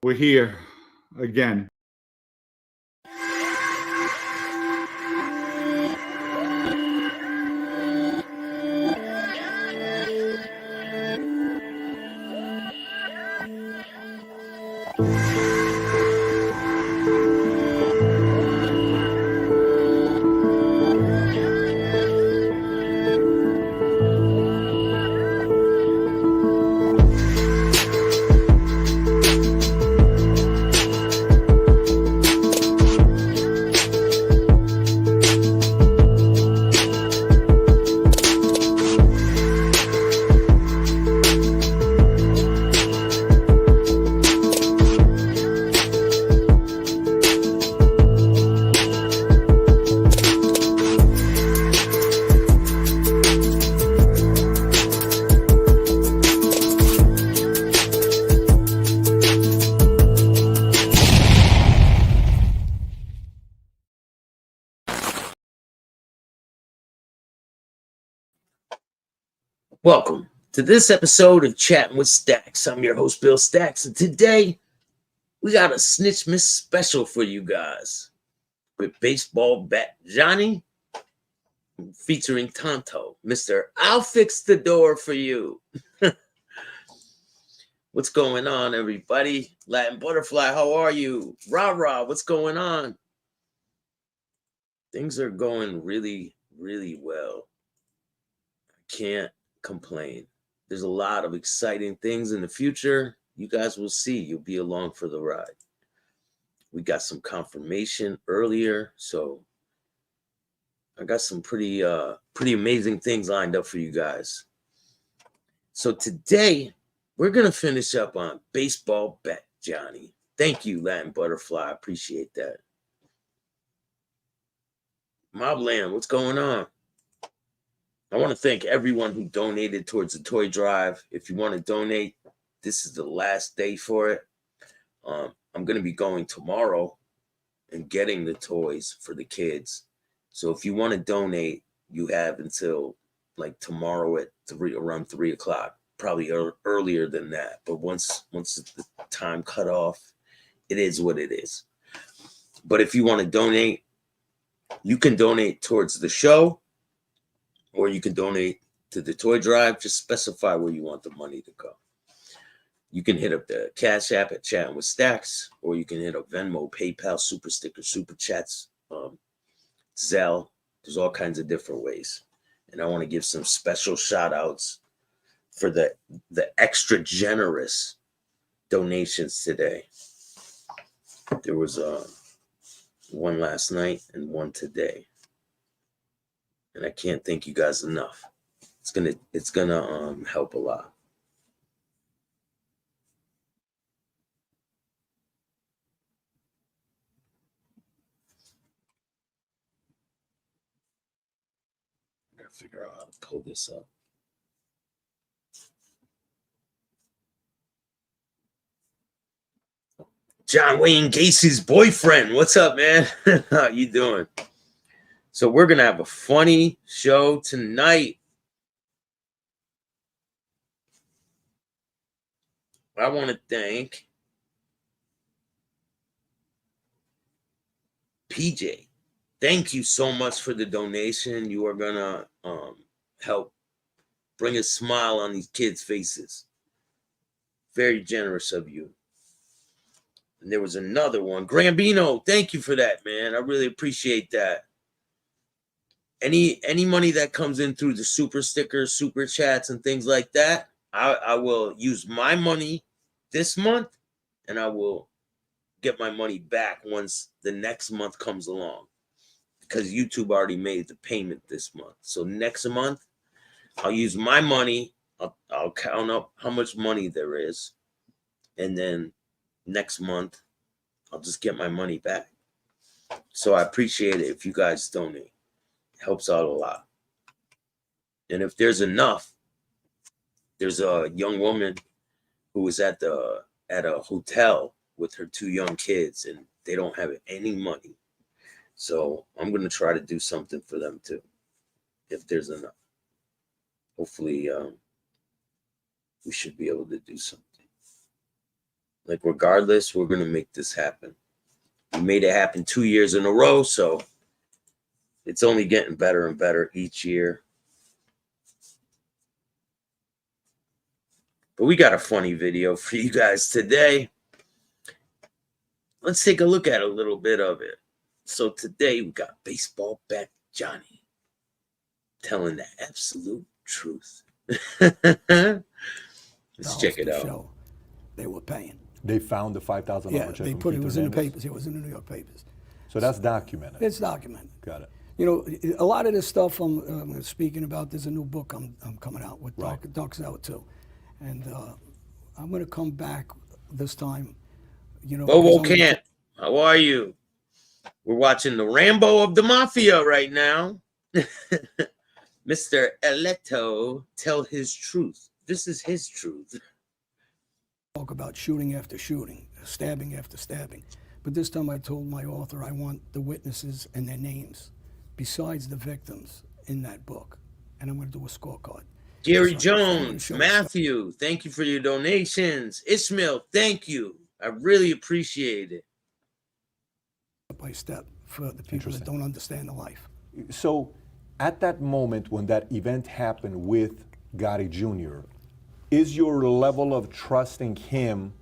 We're here again. Welcome to this episode of Chattin with Staxx. I'm your host, Bill Staxx, and today we got a SnitchMas special for you guys with baseball bat Johnny featuring Tonto. Mr. I'll fix the door for you. What's going on, everybody? Latin Butterfly, how are you? Rah, what's going on? Things are going really, really well. I can't complain. There's a lot of exciting things in the future. You guys will see. You'll be along for the ride. We got some confirmation earlier, so I got some pretty amazing things lined up for you guys. So today we're gonna finish up on baseball bat Johnny. Thank you, Latin Butterfly. I appreciate that. Mobland, what's going on? I want to thank everyone who donated towards the toy drive. If you want to donate, this is the last day for it. I'm going to be going tomorrow and getting the toys for the kids. So if you want to donate, you have until like tomorrow at around 3 o'clock, probably earlier than that. But once the time cut off, it is what it is. But if you want to donate, you can donate towards the show, or you can donate to the toy drive. Just specify where you want the money to go. You can hit up the Cash App at Chattin with Staxx, or you can hit up Venmo, PayPal, Super Sticker, Super Chats, Zelle. There's all kinds of different ways. And I want to give some special shout outs for the extra generous donations today. There was one last night and one today. And I can't thank you guys enough. It's gonna help a lot. I gotta figure out how to pull this up. John Wayne Gacy's boyfriend, what's up, man? How you doing? So we're gonna have a funny show tonight. I want to thank PJ. Thank you so much for the donation. You are gonna help bring a smile on these kids' faces. Very generous of you. And there was another one, Grambino. Thank you for that, man. I really appreciate that. Any money that comes in through the super stickers, super chats, and things like that, I will use my money this month, and I will get my money back once the next month comes along, because YouTube already made the payment this month. So next month, I'll use my money. I'll count up how much money there is, and then next month, I'll just get my money back. So I appreciate it if you guys donate. Helps out a lot. And if there's enough, there's a young woman who was at a hotel with her 2 young kids, and they don't have any money. So I'm going to try to do something for them too, if there's enough. Hopefully we should be able to do something. Like, regardless, we're going to make this happen. We made it happen 2 years in a row, so it's only getting better and better each year. But we got a funny video for you guys today. Let's take a look at a little bit of it. So today we got baseball bat Johnny telling the absolute truth. Let's check it out. Show they were paying. They found the $5,000 Yeah, check. they put it was in the papers. It was in the New York papers. So that's documented. It's documented. Got it. You know, a lot of this stuff I'm speaking about. There's a new book I'm coming out with. Right. Taxx out too, and I'm going to come back this time. You know, Bobo Can't. How are you? We're watching the Rambo of the Mafia right now. Mr. Eletto tell his truth. This is his truth. Talk about shooting after shooting, stabbing after stabbing. But this time I told my author I want the witnesses and their names, besides the victims in that book. And I'm going to do a scorecard. Gary Jones, Matthew, thank you for your donations. Ishmael, thank you. I really appreciate it. Step by step for the people that don't understand the life. So at that moment when that event happened with Gotti Jr., is your level of trusting him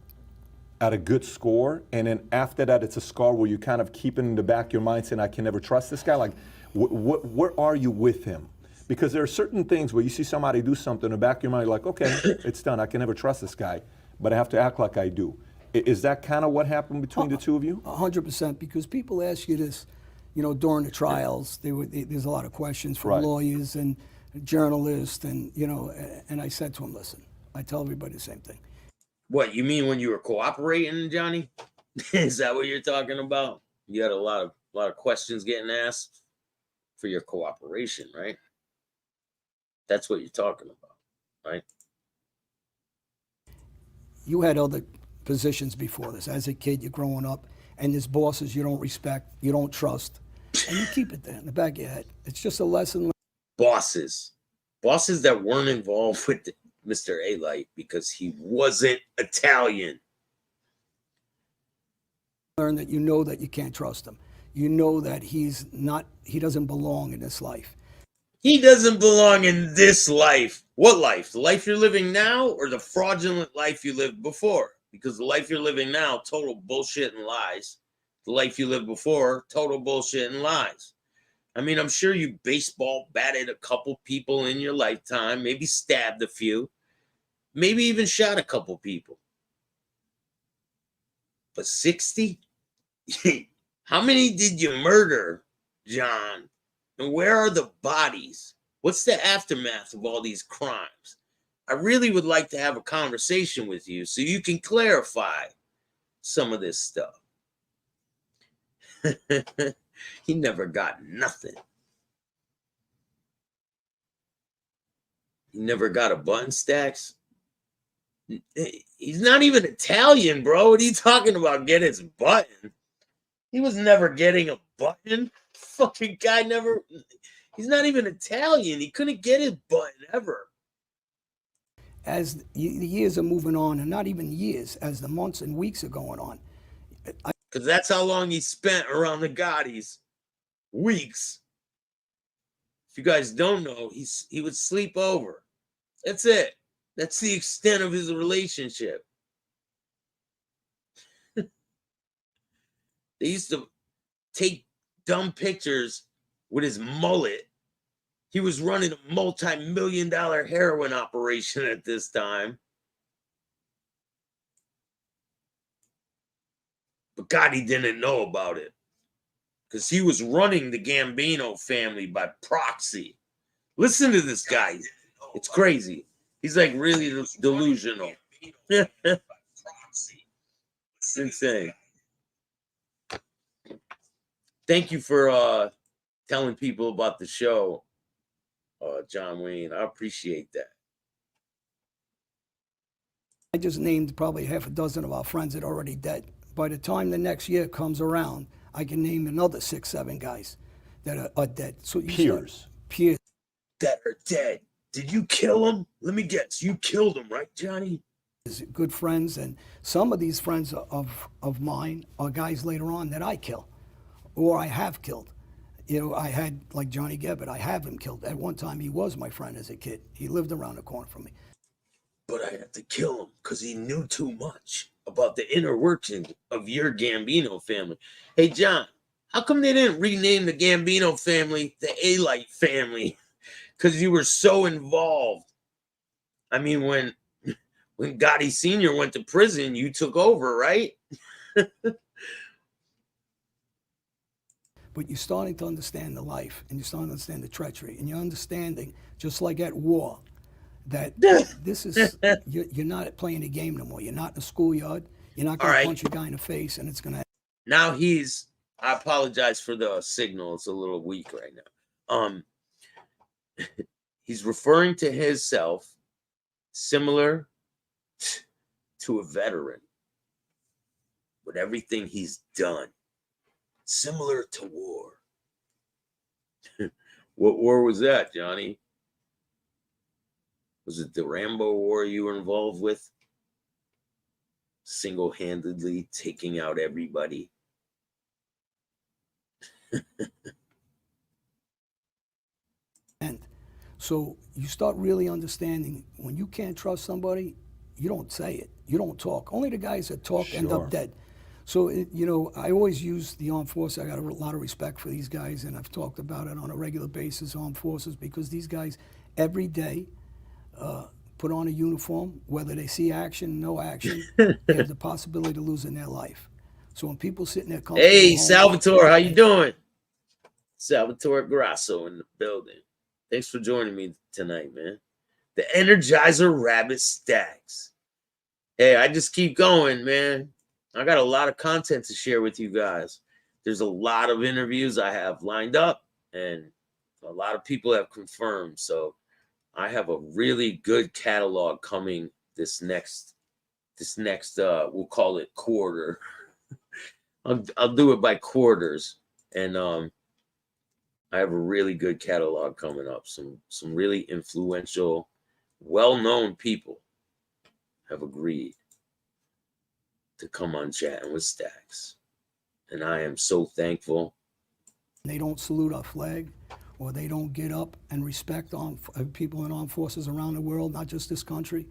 at a good score? And then after that, it's a scar where you kind of keep it in the back of your mind saying, I can never trust this guy? Like, where are you with him? Because there are certain things where you see somebody do something in the back of your mind, you're like, okay, it's done. I can never trust this guy, but I have to act like I do. Is that kind of what happened between the two of you? 100%, because people ask you this, you know, during the trials. There's a lot of questions from lawyers and journalists, and, you know, and I said to him, listen, I tell everybody the same thing. What, you mean when you were cooperating, Johnny? Is that what you're talking about? You had a lot of questions getting asked for your cooperation, right? That's what you're talking about, right? You had other positions before this. As a kid, you're growing up, and there's bosses you don't respect, you don't trust, and you keep it there in the back of your head. It's just a lesson. Bosses that weren't involved with Mr. A-Light because he wasn't Italian. Learn that you know that you can't trust him. You know that he doesn't belong in this life. He doesn't belong in this life. What life? The life you're living now or the fraudulent life you lived before? Because the life you're living now, total bullshit and lies. The life you lived before, total bullshit and lies. I mean, I'm sure you baseball batted a couple people in your lifetime, maybe stabbed a few, maybe even shot a couple people. But 60? How many did you murder, John? And where are the bodies? What's the aftermath of all these crimes? I really would like to have a conversation with you so you can clarify some of this stuff. He never got nothing. He never got a button, Staxx. He's not even Italian, bro. What are you talking about? Get his button. He was never getting a button. Fucking guy never. He's not even Italian. He couldn't get his button ever. As the years are moving on, and not even years, as the months and weeks are going on. Because that's how long he spent around the Gottis. Weeks. If you guys don't know, he would sleep over. That's it. That's the extent of his relationship. They used to take dumb pictures with his mullet. He was running a multi-million-dollar heroin operation at this time. But Gotti didn't know about it because he was running the Gambino family by proxy. Listen to this guy. It's crazy. He's like really delusional. It's insane. Thank you for telling people about the show, John Wayne. I appreciate that. I just named probably half a dozen of our friends that are already dead. By the time the next year comes around, I can name another 6, 7 guys that are dead. So Peers. That are dead. Did you kill him? Let me guess. You killed him, right, Johnny? good friends, and some of these friends of mine are guys later on that I kill, or I have killed. You know, I had, like Johnny Gebbett, I have him killed. At one time, he was my friend as a kid. He lived around the corner from me. But I had to kill him because he knew too much about the inner working of your Gambino family. Hey, John, how come they didn't rename the Gambino family the A-Light family? Because you were so involved. I mean, when Gotti Sr. went to prison, you took over, right? But you're starting to understand the life, and you're starting to understand the treachery, and you're understanding, just like at war, that this is, you're not playing a game no more. You're not in a schoolyard. You're not going to punch a guy in the face, and it's going to. Now I apologize for the signal. It's a little weak right now. He's referring to himself similar to a veteran with everything he's done. Similar to war. What war was that, Johnny? Was it the Rambo War you were involved with? Single-handedly taking out everybody. And so you start really understanding when you can't trust somebody, you don't say it. You don't talk. Only the guys that talk end up dead. So, you know, I always use the armed forces. I got a lot of respect for these guys, and I've talked about it on a regular basis, armed forces, because these guys every day put on a uniform, whether they see action, no action, they have the possibility of losing their life. So when people sit in their comfortable Hey, homes, Salvatore, how you doing? Salvatore Grasso in the building. Thanks for joining me tonight, man. The Energizer Rabbit Staxx. Hey, I just keep going, man. I got a lot of content to share with you guys. There's a lot of interviews I have lined up, and a lot of people have confirmed. So I have a really good catalog coming this next we'll call it quarter. I'll do it by quarters, and I have a really good catalog coming up. Some really influential, well-known people have agreed to come on Chattin with Staxx, and I am so thankful. They don't salute our flag, or they don't get up and respect people in armed forces around the world, not just this country.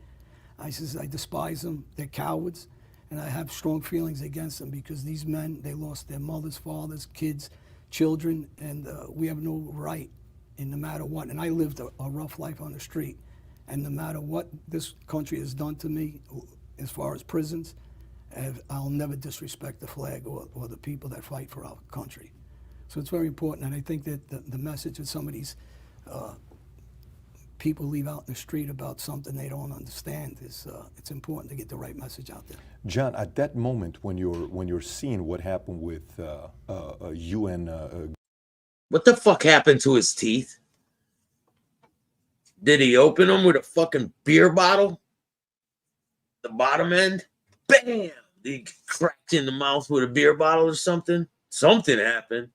I despise them. They're cowards, and I have strong feelings against them because these men, they lost their mothers, fathers, kids, children, and we have no right in no matter what. And I lived a rough life on the street, and no matter what this country has done to me as far as prisons, I'll never disrespect the flag or the people that fight for our country. So it's very important, and I think that the message that some of these people leave out in the street about something they don't understand is it's important to get the right message out there. John, at that moment when you're seeing what happened with you and what the fuck happened to his teeth? Did he open them with a fucking beer bottle? The bottom end? Bam! He cracked in the mouth with a beer bottle or something. Something happened.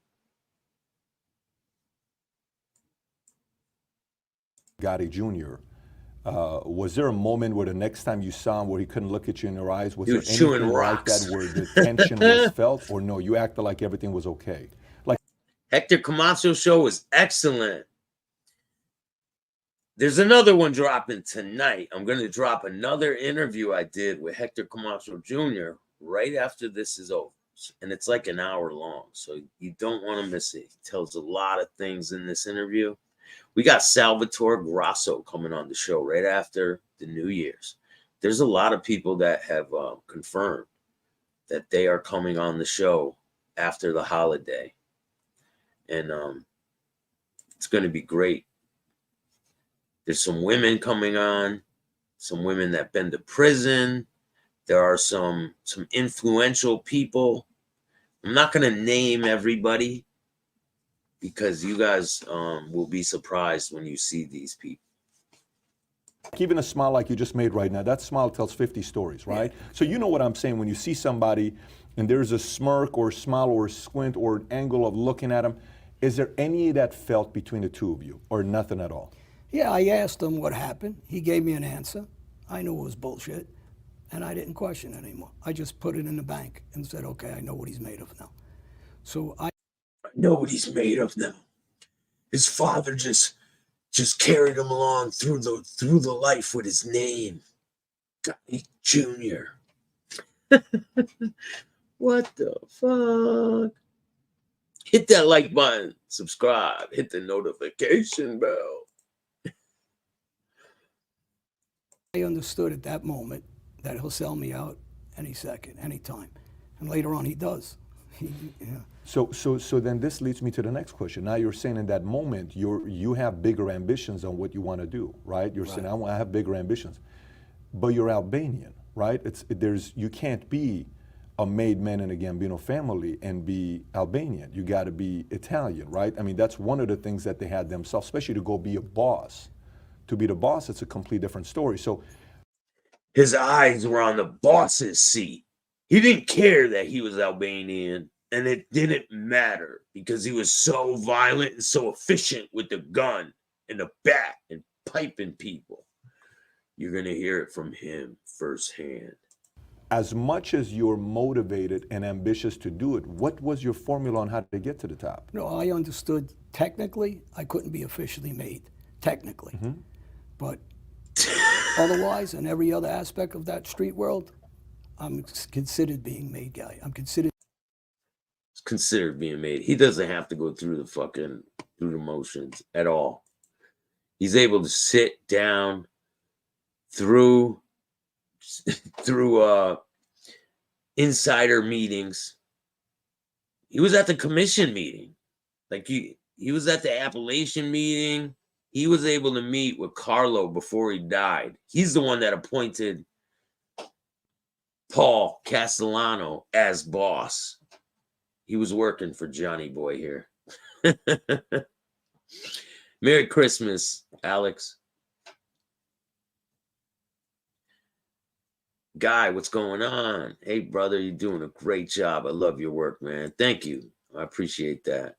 Gotti Jr. Was there a moment where the next time you saw him where he couldn't look at you in your eyes? Was there anything like that where the tension was felt, or no, you acted like everything was okay? Like Hector Camacho show was excellent. There's another one dropping tonight. I'm going to drop another interview I did with Hector Camacho Jr. right after this is over. And it's like an hour long, so you don't want to miss it. He tells a lot of things in this interview. We got Salvatore Grasso coming on the show right after the New Year's. There's a lot of people that have confirmed that they are coming on the show after the holiday. And it's going to be great. There's some women coming on, some women that been to prison. There are some influential people. I'm not going to name everybody because you guys will be surprised when you see these people. even a smile like you just made right now, that smile tells 50 stories, right? So you know what I'm saying when you see somebody and there's a smirk or a smile or a squint or an angle of looking at them. Is there any of that felt between the two of you or nothing at all? Yeah, I asked him what happened. He gave me an answer. I knew it was bullshit. And I didn't question it anymore. I just put it in the bank and said, okay, I know what he's made of now. So I know what he's made of now. His father just carried him along through the life with his name. Gotti Jr. What the fuck? Hit that like button, subscribe, hit the notification bell. understood at that moment that he'll sell me out any second, any time. And later on he does. Yeah. So then this leads me to the next question. Now you're saying in that moment you have bigger ambitions on what you want to do, right? You're saying I have bigger ambitions, but you're Albanian, right? You can't be a made man in a Gambino family and be Albanian. You got to be Italian, right? I mean, that's one of the things that they had themselves, especially to go be a boss. To be the boss, it's a complete different story. So his eyes were on the boss's seat. He didn't care that he was Albanian, and it didn't matter because he was so violent and so efficient with the gun and the bat and piping people. You're going to hear it from him firsthand. as much as you're motivated and ambitious to do it, what was your formula on how to get to the top? No, I understood technically I couldn't be officially made, technically. But otherwise, in every other aspect of that street world, I'm considered being made guy. I'm considered being made. He doesn't have to go through the motions at all. He's able to sit down through insider meetings. He was at the commission meeting. Like he was at the Appalachian meeting. He was able to meet with Carlo before he died. He's the one that appointed Paul Castellano as boss. He was working for Johnny Boy here. Merry Christmas, Alex. Guy, what's going on? Hey, brother, you're doing a great job. I love your work, man. Thank you. I appreciate that.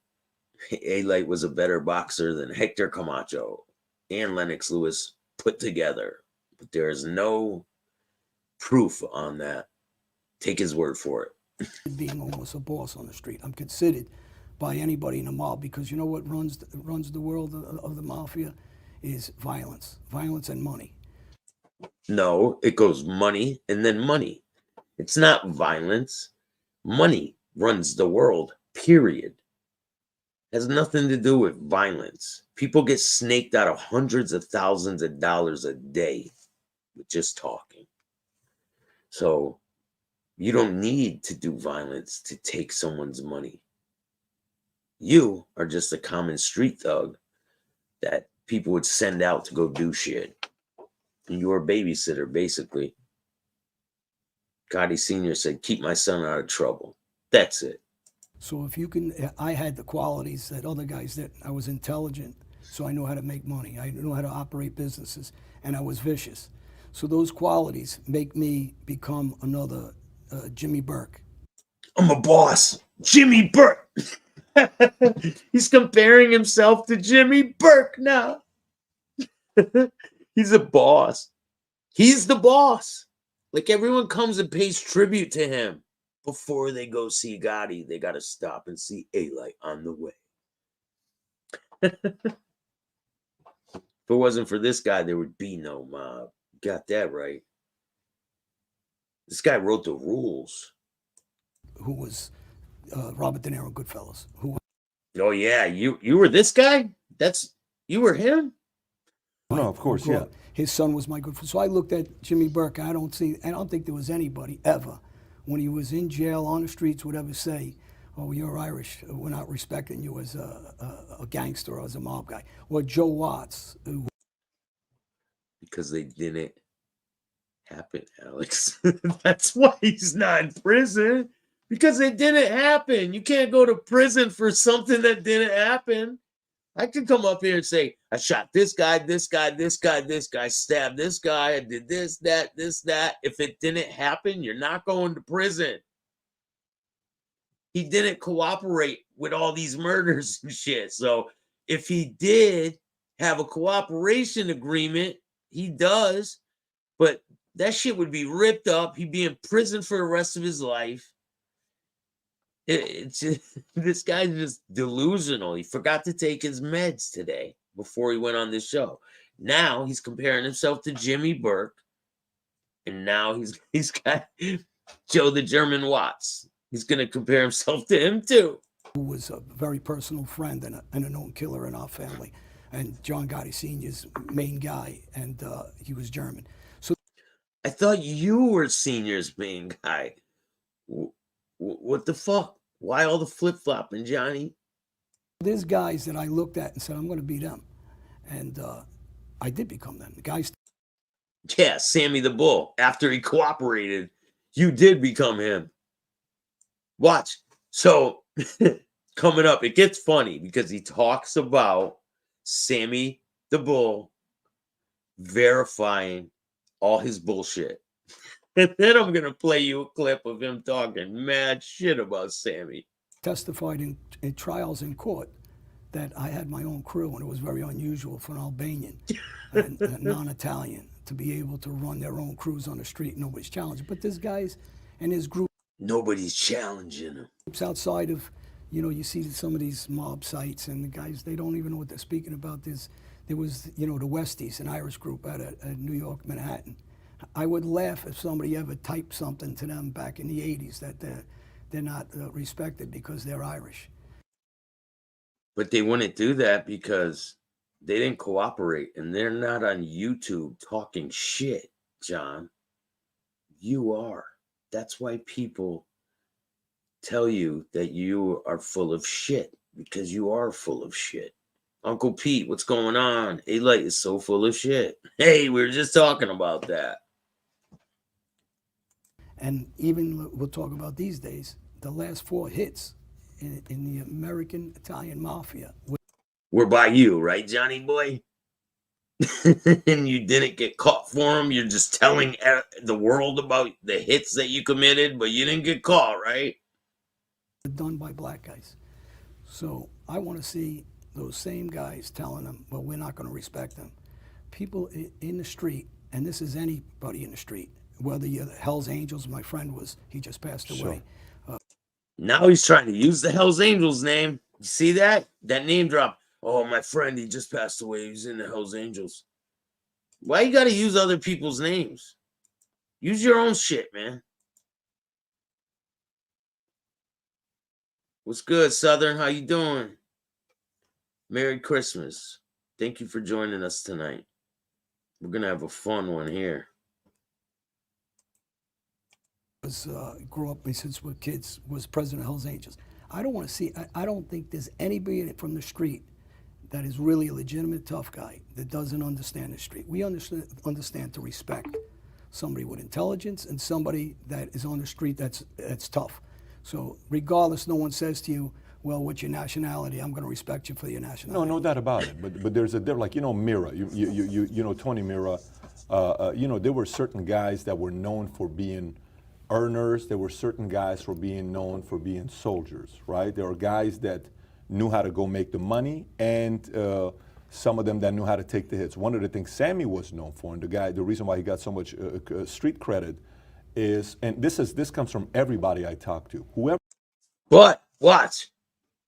A-Light was a better boxer than Hector Camacho and Lennox Lewis put together. But there is no proof on that. Take his word for it. being almost a boss on the street. I'm considered by anybody in the mob because you know what runs the world of the mafia is violence and money. No, it goes money and then money. It's not violence. Money runs the world, period. Has nothing to do with violence. People get snaked out of hundreds of thousands of dollars a day with just talking. So you don't need to do violence to take someone's money. You are just a common street thug that people would send out to go do shit. You're a babysitter, basically. Gotti Sr. said, keep my son out of trouble. That's it. So if you can, I had the qualities that other guys didn't. I was intelligent, so I knew how to make money. I knew how to operate businesses, and I was vicious. So those qualities make me become another Jimmy Burke. I'm a boss. Jimmy Burke. He's comparing himself to Jimmy Burke now. He's a boss. He's the boss. Like everyone comes and pays tribute to him. Before they go see Gotti, they got to stop and see A-Light on the way. If it wasn't for this guy, there would be no mob. Got that right. This guy wrote the rules. Who was Robert De Niro, Goodfellas. Oh yeah, you were this guy? You were him? No, of course, yeah. His son was my good friend. So I looked at Jimmy Burke. I don't think there was anybody ever when he was in jail on the streets would ever say, "Oh, you're Irish. We're not respecting you as a gangster or as a mob guy." Or Joe Watts. Because they didn't happen, Alex. That's why he's not in prison. Because it didn't happen. You can't go to prison for something that didn't happen. I could come up here and say, I shot this guy, this guy, this guy, this guy, stabbed this guy, I did this, that. If it didn't happen, you're not going to prison. He didn't cooperate with all these murders and shit. So if he did have a cooperation agreement, he does. But that shit would be ripped up. He'd be in prison for the rest of his life. It's just, this guy's just delusional. He forgot to take his meds today before he went on this show. Now he's comparing himself to Jimmy Burke, and now he's got Joe the German Watts. He's gonna compare himself to him too. Who was a very personal friend and a known killer in our family, and John Gotti Sr.'s main guy, and he was German. So I thought you were Senior's main guy. What the fuck? Why all the flip-flopping, Johnny? there's guys that I looked at and said, I'm going to be them. And I did become them. The guys. Yeah, Sammy the Bull. After he cooperated, you did become him. Watch. So, coming up, it gets funny because he talks about Sammy the Bull verifying all his bullshit. And then I'm going to play you a clip of him talking mad shit about Sammy. Testified in trials in court that I had my own crew, and it was very unusual for an Albanian and a non-Italian to be able to run their own crews on the street. Nobody's challenged. But this guy's and his group. Nobody's challenging him. Outside of, you see some of these mob sites, and the guys, they don't even know what they're speaking about. There was, the Westies, an Irish group out of New York, Manhattan. I would laugh if somebody ever typed something to them back in the 80s that they're not respected because they're Irish. But they wouldn't do that because they didn't cooperate, and they're not on YouTube talking shit, John. You are. That's why people tell you that you are full of shit, because you are full of shit. Uncle Pete, what's going on? A-Light is so full of shit. Hey, we were just talking about that. And even, we'll talk about these days, the last 4 hits in the American Italian Mafia We're by you, right, Johnny boy? And you didn't get caught for them. You're just telling the world about the hits that you committed, but you didn't get caught, right? done by black guys. So I want to see those same guys telling them, well, we're not going to respect them. People in the street, and this is anybody in the street, whether you're the Hells Angels, my friend he just passed away. Now he's trying to use the Hells Angels name. You see that? That name drop. Oh, my friend, he just passed away. He's in the Hells Angels. Why you got to use other people's names? Use your own shit, man. What's good, Southern? How you doing? Merry Christmas. Thank you for joining us tonight. We're going to have a fun one here. Grew up since we're kids, was president of Hells Angels. I don't want to see, I don't think there's anybody from the street that is really a legitimate tough guy that doesn't understand the street. We understand to respect somebody with intelligence and somebody that is on the street that's tough. So regardless, no one says to you, well, what's your nationality? I'm going to respect you for your nationality. No doubt about it. But there's a difference. Like, Mira, Tony Mira, there were certain guys that were known for being earners. There were certain guys for being known for being soldiers, right? There were guys that knew how to go make the money, and some of them that knew how to take the hits. One of the things Sammy was known for, and the reason why he got so much street credit is, and this comes from everybody I talk to, whoever. But watch,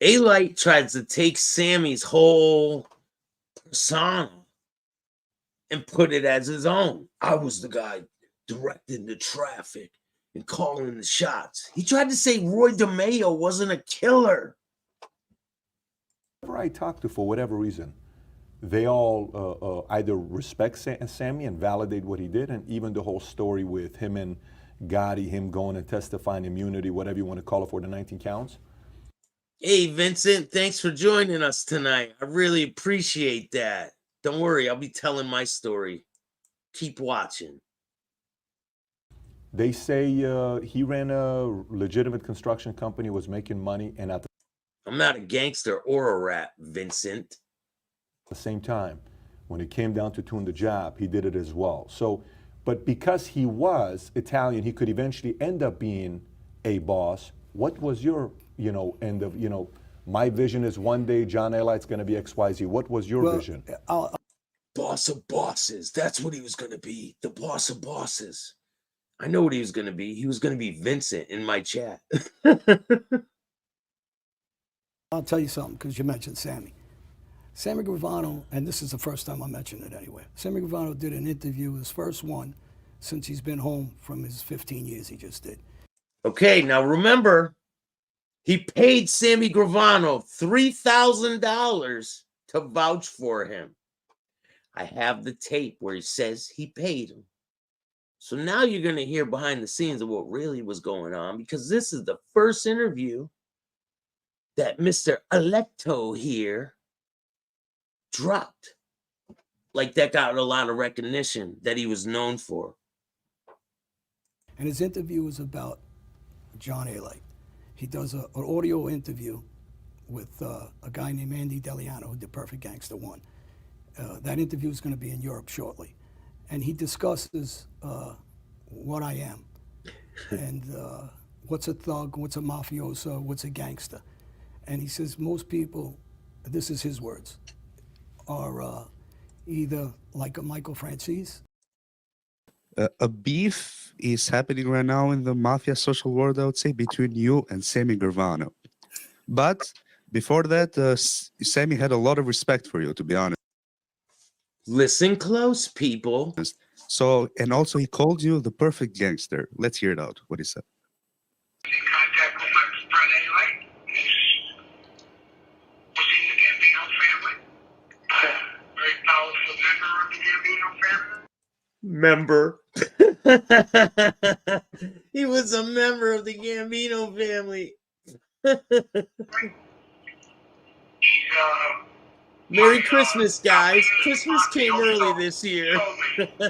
A-Light tries to take Sammy's whole persona and put it as his own. I was the guy directing the traffic and calling the shots. He tried to say Roy DeMeo wasn't a killer. Whoever I talk to, for whatever reason, they all either respect Sammy and validate what he did, and even the whole story with him and Gotti, him going and testifying immunity, whatever you want to call it, for the 19 counts. Hey, Vincent, thanks for joining us tonight. I really appreciate that. Don't worry, I'll be telling my story. Keep watching. They say he ran a legitimate construction company, was making money, and at I'm not a gangster or a rat, Vincent. the same time, when it came down to doing the job, he did it as well. So, but because he was Italian, he could eventually end up being a boss. What was your, end of, my vision is one day John A-Light's going to be XYZ. What was your vision? boss of bosses. That's what he was going to be. The boss of bosses. I know what he was going to be. He was going to be Vincent in my chat. I'll tell you something because you mentioned Sammy. Sammy Gravano, and this is the first time I mentioned it anyway. Sammy Gravano did an interview, his first one since he's been home from his 15 years he just did. Okay, now remember, he paid Sammy Gravano $3,000 to vouch for him. I have the tape where he says he paid him. So now you're going to hear behind the scenes of what really was going on, because this is the first interview that Mr. Electo here dropped. Like, that got a lot of recognition that he was known for. And his interview was about John A. Light. He does an audio interview with a guy named Andy Deliano who did Perfect Gangster 1. That interview is going to be in Europe shortly. And he discusses what I am and what's a thug, what's a mafioso, what's a gangster. And he says most people, this is his words, are either like a Michael Francis. A beef is happening right now in the mafia social world, I would say, between you and Sammy Gravano. But before that, Sammy had a lot of respect for you, to be honest. Listen close, people. So, and also he called you the perfect gangster. Let's hear it out, what he said. In contact with my brother Light, was in the Gambino family. Very powerful member of the Gambino family. Member. He was a member of the Gambino family. He's Merry Christmas, guys. Christmas came early this year. Okay. I think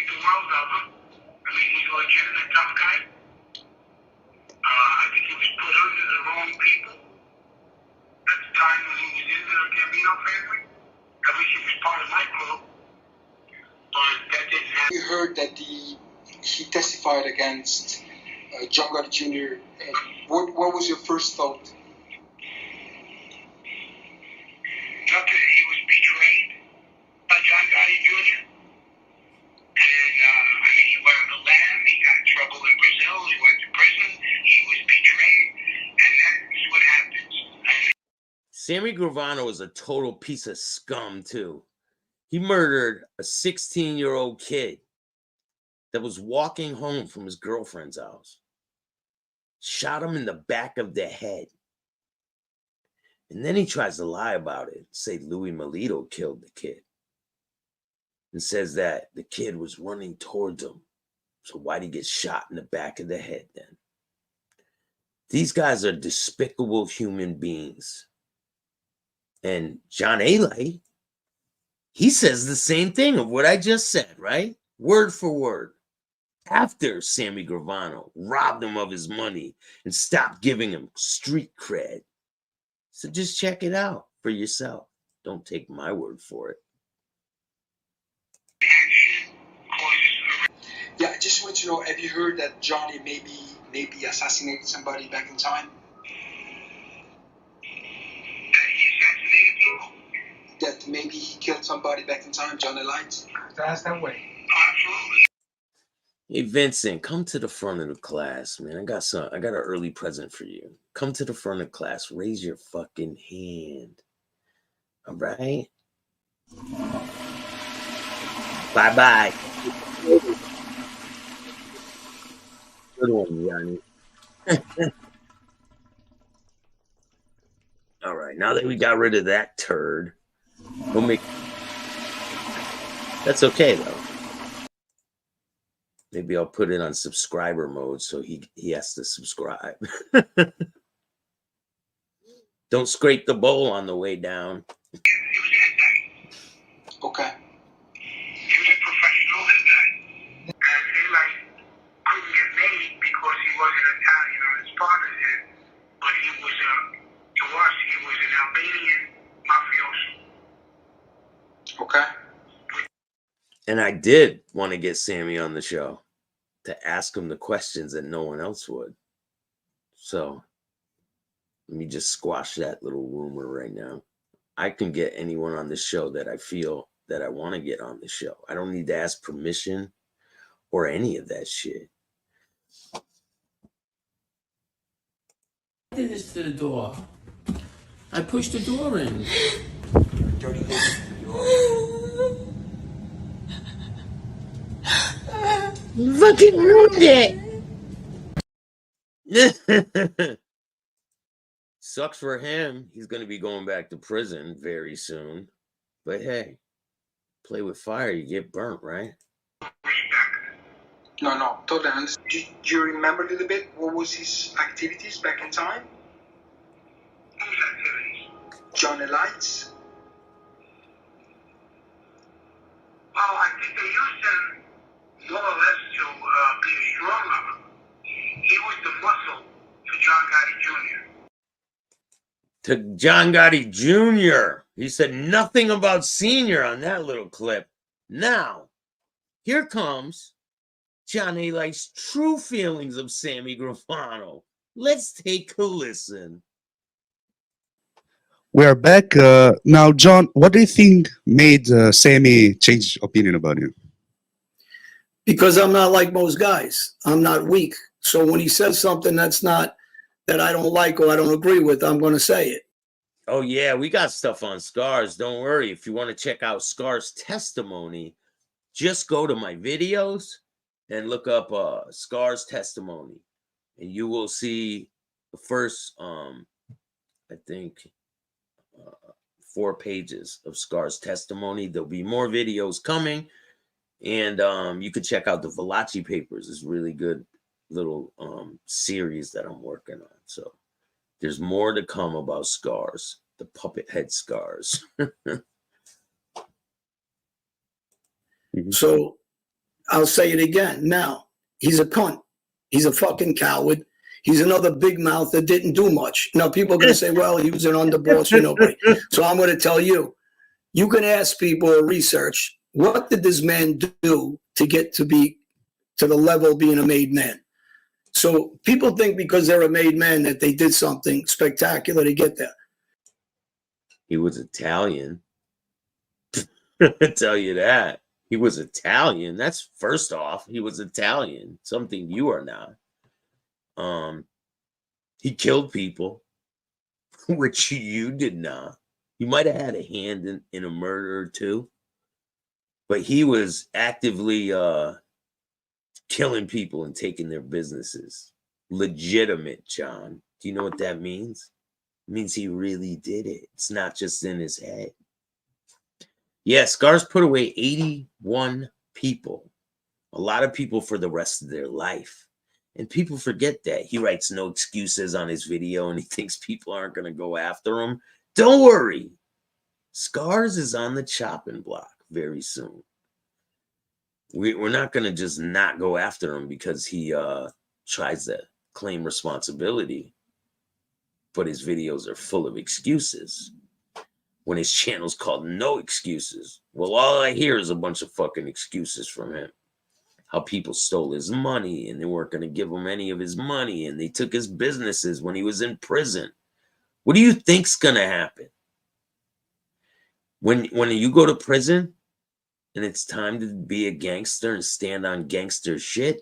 the world of him. I mean, he's a legitimate tough guy. I think he was put under the wrong people at the time when he was in the Gambino family. At least he was part of my crew. But that didn't happen. We heard that he testified against John Gotti Jr. What was your first thought? Nothing. He was betrayed by John Gotti Jr. And, I mean, he went on the lam. He got in trouble in Brazil. He went to prison. He was betrayed. And that's what happens. Sammy Gravano is a total piece of scum, too. He murdered a 16-year-old kid that was walking home from his girlfriend's house. Shot him in the back of the head. And then he tries to lie about it, say Louis Melito killed the kid. And says that the kid was running towards him. So why'd he get shot in the back of the head then? These guys are despicable human beings. And John A. Light, he says the same thing of what I just said, right? Word for word. After Sammy Gravano robbed him of his money and stopped giving him street cred. So just check it out for yourself. Don't take my word for it. Yeah, I just want to know, have you heard that Johnny maybe assassinated somebody back in time? That he assassinated people? That maybe he killed somebody back in time, Johnny Light? That's that way. Absolutely. Hey Vincent, come to the front of the class, man. I got an early present for you. Come to the front of class. Raise your fucking hand. All right? Bye-bye. Good one, Yanni. All right, now that we got rid of that turd, we'll make... That's okay, though. Maybe I'll put it on subscriber mode so he has to subscribe. Don't scrape the bowl on the way down. He was a hit guy. Okay. He was a professional hit guy. And he couldn't get made because he wasn't Italian on his father's end. But he was, to us, he was an Albanian mafioso. Okay. And I did want to get Sammy on the show to ask him the questions that no one else would. So let me just squash that little rumor right now. I can get anyone on the show that I feel that I want to get on the show. I don't need to ask permission or any of that shit. I did this to the door. I pushed the door in. Dirty You fucking ruined it. Sucks for him. He's going to be going back to prison very soon. But hey, play with fire, you get burnt, right? No, totally understand. Do you remember a little bit what was his activities back in time? Whose activities? John Elites? Well, I think they used him more or less to be a strong arm. He was the muscle for John Gotti Jr. To John Gotti Jr. He said nothing about Senior on that little clip. Now, here comes John A. Light's true feelings of Sammy Gravano. Let's take a listen. We are back. Now, John, what do you think made Sammy change opinion about you? Because I'm not like most guys. I'm not weak. So when he says something that I don't like or I don't agree with, I'm going to say it. Oh, yeah, we got stuff on Scars. Don't worry. If you want to check out Scars' testimony, just go to my videos and look up Scars' testimony. And you will see the first, I think, 4 pages of Scars' testimony. There'll be more videos coming. And you can check out the Valachi Papers. It's a really good little series that I'm working on. So there's more to come about Scars, the puppet head Scars. So I'll say it again. Now, he's a cunt. He's a fucking coward. He's another big mouth that didn't do much. Now, people are going to say, well, he was an underboss, you know. But, so I'm going to tell you, you can ask people or research, what did this man do to get to the level of being a made man? So people think because they're a made man that they did something spectacular to get there. He was Italian. I tell you that. He was Italian. That's first off. He was Italian. Something you are not. He killed people, which you did not. You might have had a hand in a murder or two, but he was actively killing people and taking their businesses. Legitimate, John. Do you know what that means? It means he really did it. It's not just in his head. Yeah, Scars put away 81 people. A lot of people for the rest of their life. And people forget that. He writes no excuses on his video and he thinks people aren't going to go after him. Don't worry. Scars is on the chopping block very soon. We're not going to just not go after him because he tries to claim responsibility. But his videos are full of excuses. When his channel's called No Excuses. Well, all I hear is a bunch of fucking excuses from him. How people stole his money and they weren't going to give him any of his money and they took his businesses when he was in prison. What do you think's going to happen? When you go to prison and it's time to be a gangster and stand on gangster shit,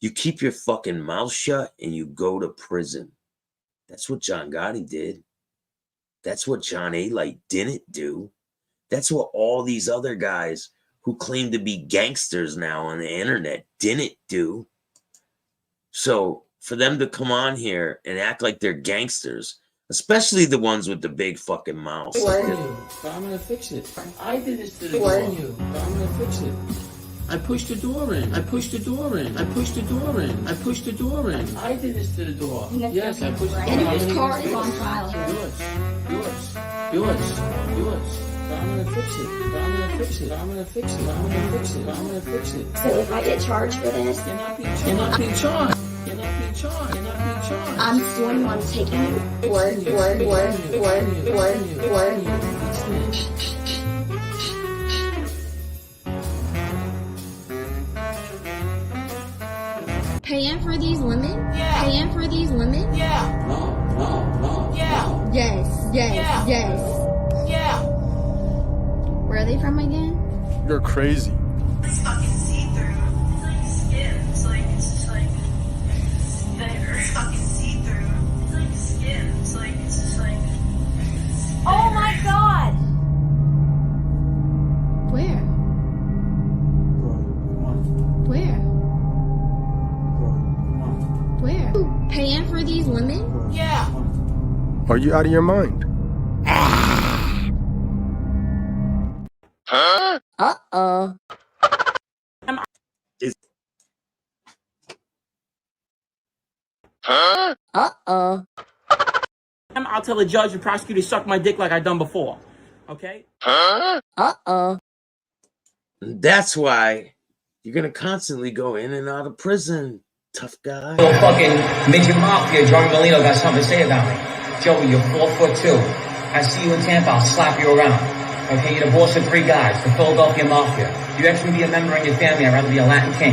you keep your fucking mouth shut and you go to prison. That's what John Gotti did. That's what John A. Light didn't do. That's what all these other guys who claim to be gangsters now on the internet didn't do. So for them to come on here and act like they're gangsters, especially the ones with the big fucking mouths. I'm gonna fix it. I did this to the door. I'm gonna fix it. I pushed the door in. I pushed the door in. I pushed the door in. I pushed the door in. I did this to the door. Yes, I pushed the door in. And his card is on file here. Yours. I'm gonna fix it. I'm gonna fix it. I'm gonna fix it. I'm gonna fix it. I'm gonna fix it. So if I get charged for this, You're not being charged. You're not being charged. You're not being charged. You're not being charged. I'm the one who's taking word. Paying for these women? Yeah. Paying for these women? Yeah. No. Yes. are they from again? You're crazy. It's fucking see-through. It's like skin. It's just like there. It's fucking see-through. It's like skin. It's just like. Oh my god! Where? Where? Where? Paying for these women? Yeah. Are you out of your mind? Uh-oh. Uh-oh. I'll tell the judge and prosecutor to suck my dick like I done before. Okay? Uh-oh. That's why you're gonna constantly go in and out of prison, tough guy. Little fucking midget mafia, Joey Molino got something to say about me. Joey, you're 4'2". I see you in Tampa, I'll slap you around. Okay, you're the boss of 3 guys, the Philadelphia Mafia. You actually be a member in your family, I'd rather be a Latin king.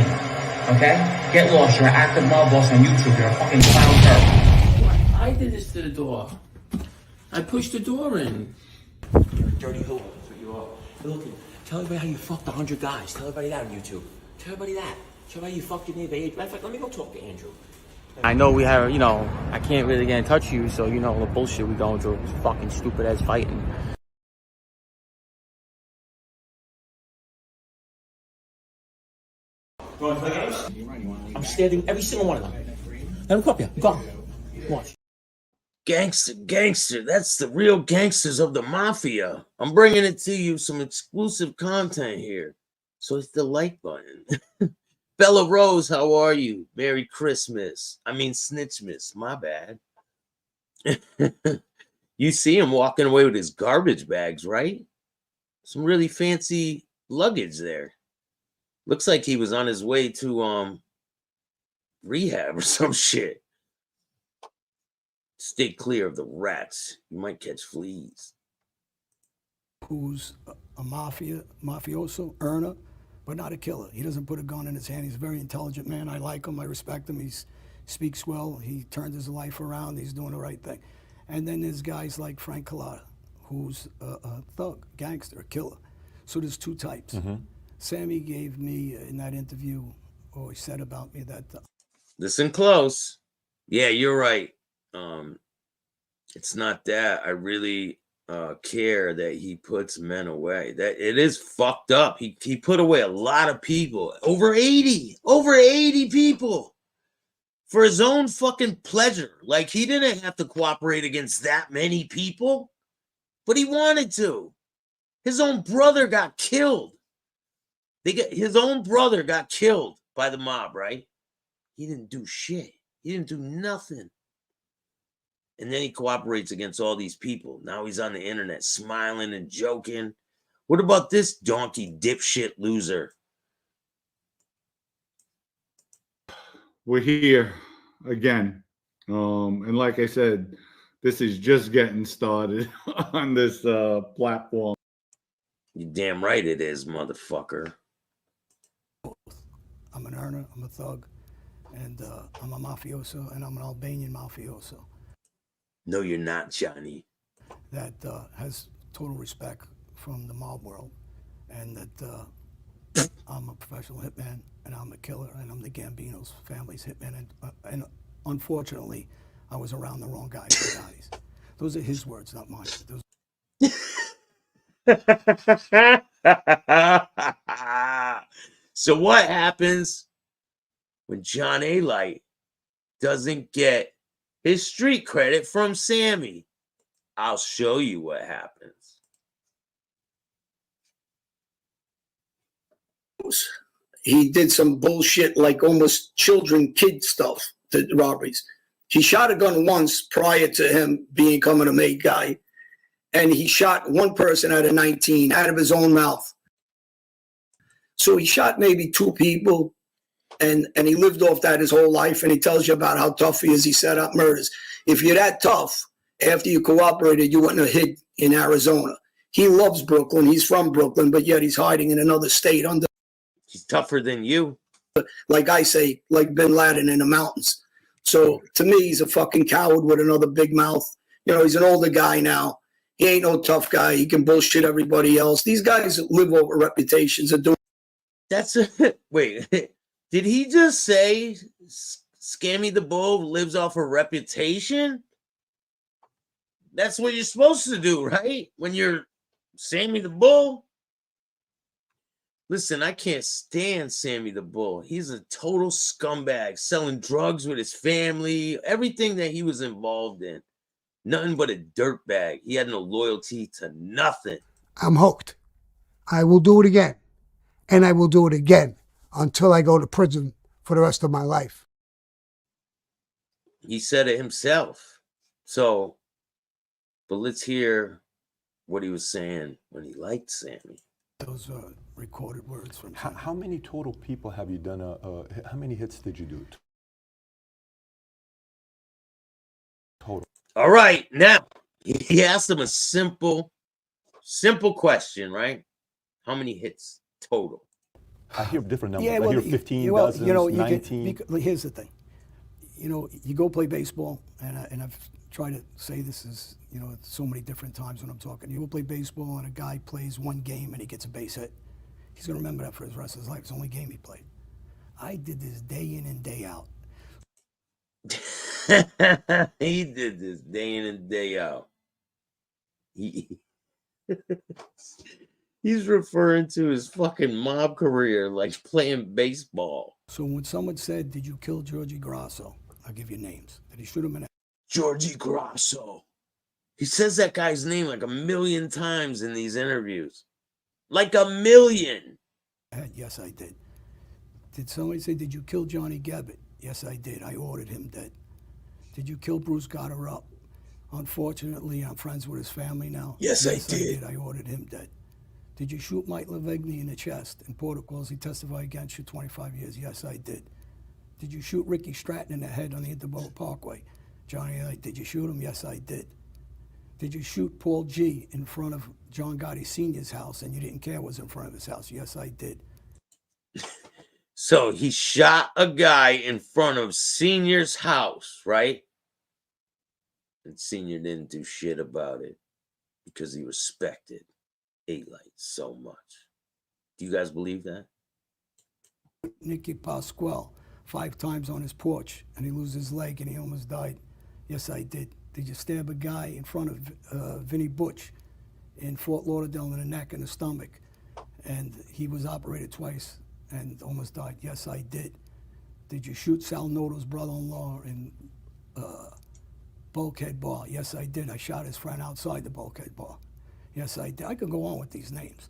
Okay? Get lost, you're an active mob boss on YouTube, you're a fucking clown turd. I did this to the door. I pushed the door in. You're a dirty hooer. That's what you are. Look, tell everybody how you fucked 100 guys. Tell everybody that on YouTube. Tell everybody that. Tell everybody you fucked your neighbor. Matter of fact, let me go talk to Andrew. I know we have, I can't really get in touch with you, so the bullshit we going through is fucking stupid as fighting. You want to play games? I'm stabbing every single one of them. Let him cop you. Go on. Watch. Gangster, that's the real gangsters of the mafia. I'm bringing it to you, some exclusive content here. So it's the like button. Bella Rose, how are you? Merry Christmas. I mean, SnitchMas, my bad. You see him walking away with his garbage bags, right? Some really fancy luggage there. Looks like he was on his way to rehab or some shit. Stay clear of the rats. You might catch fleas. Who's a mafioso, earner, but not a killer. He doesn't put a gun in his hand. He's a very intelligent man. I like him. I respect him. He speaks well. He turned his life around. He's doing the right thing. And then there's guys like Frank Collada, who's a thug, gangster, a killer. So there's 2 types. Mm-hmm. Sammy gave me in that interview, or he said about me that. Listen close. Yeah, you're right. It's not that. I really care that he puts men away. That it is fucked up. He put away a lot of people. Over 80 people for his own fucking pleasure. Like, he didn't have to cooperate against that many people, but he wanted to. His own brother got killed. His own brother got killed by the mob, right? He didn't do shit. He didn't do nothing. And then he cooperates against all these people. Now he's on the internet smiling and joking. What about this donkey dipshit loser? We're here again. And like I said, this is just getting started on this platform. You damn right it is, motherfucker. I'm an earner, I'm a thug, and I'm a mafioso, and I'm an Albanian mafioso. No, you're not, Johnny. That has total respect from the mob world, and that I'm a professional hitman, and I'm a killer, and I'm the Gambino's family's hitman, and unfortunately, I was around the wrong guys and guys. Those are his words, not mine. So what happens when John A. Light doesn't get his street credit from Sammy? I'll show you what happens. He did some bullshit like almost kid stuff, the robberies. He shot a gun once prior to him becoming a made guy, and he shot one person out of 19 out of his own mouth. So he shot maybe 2 people, and he lived off that his whole life, and he tells you about how tough he is. He set up murders. If you're that tough, after you cooperated, you wouldn't have hid in Arizona. He loves Brooklyn. He's from Brooklyn, but yet he's hiding in another state under. He's tougher than you. Like I say, like Bin Laden in the mountains. So to me, he's a fucking coward with another big mouth. You know, he's an older guy now. He ain't no tough guy. He can bullshit everybody else. These guys live over reputations and do. That's wait. Did he just say Scammy the Bull lives off a reputation? That's what you're supposed to do, right? When you're Sammy the Bull. Listen, I can't stand Sammy the Bull. He's a total scumbag, selling drugs with his family, everything that he was involved in. Nothing but a dirtbag. He had no loyalty to nothing. I'm hooked. I will do it again. And I will do it again until I go to prison for the rest of my life. He said it himself. So, but let's hear what he was saying when he liked Sammy. Those are recorded words from Sammy. How many total people have you done? How many hits did you do? Total. All right, now he asked him a simple question, right? How many hits total? I hear different numbers. Yeah, I hear 15, dozens, 19. Here's the thing. You go play baseball, and I've tried to say this is, so many different times when I'm talking. You go play baseball, and a guy plays one game, and he gets a base hit. He's going to remember that for the rest of his life. It's the only game he played. I did this day in and day out. He did this day in and day out. He's referring to his fucking mob career like playing baseball. So when someone said, "Did you kill Georgie Grasso?" I'll give you names. Did he shoot him in the Georgie Grasso. He says that guy's name like 1,000,000 times in these interviews. Like 1,000,000. head? Yes, I did. Did somebody say, "Did you kill Johnny Gabbett?" Yes, I did. I ordered him dead. Did you kill Bruce Gotterup? Unfortunately, I'm friends with his family now. Yes, I did. I ordered him dead. Did you shoot Mike Lavigny in the chest? In protocols, he testified against you 25 years. Yes, I did. Did you shoot Ricky Stratton in the head on the Interborough Parkway? Johnny, did you shoot him? Yes, I did. Did you shoot Paul G in front of John Gotti Sr.'s house and you didn't care it was in front of his house? Yes, I did. So he shot a guy in front of Senior's house, right? And Senior didn't do shit about it because he respected A-Light so much. Do you guys believe that? Nicky Pasquale 5 times on his porch and he loses his leg and he almost died. Yes, I did. Did you stab a guy in front of Vinnie Butch in Fort Lauderdale in the neck and the stomach? And he was operated twice and almost died. Yes, I did. Did you shoot Sal Noto's brother-in-law in Bulkhead Bar? Yes, I did. I shot his friend outside the Bulkhead Bar. Yes, I did. I could go on with these names.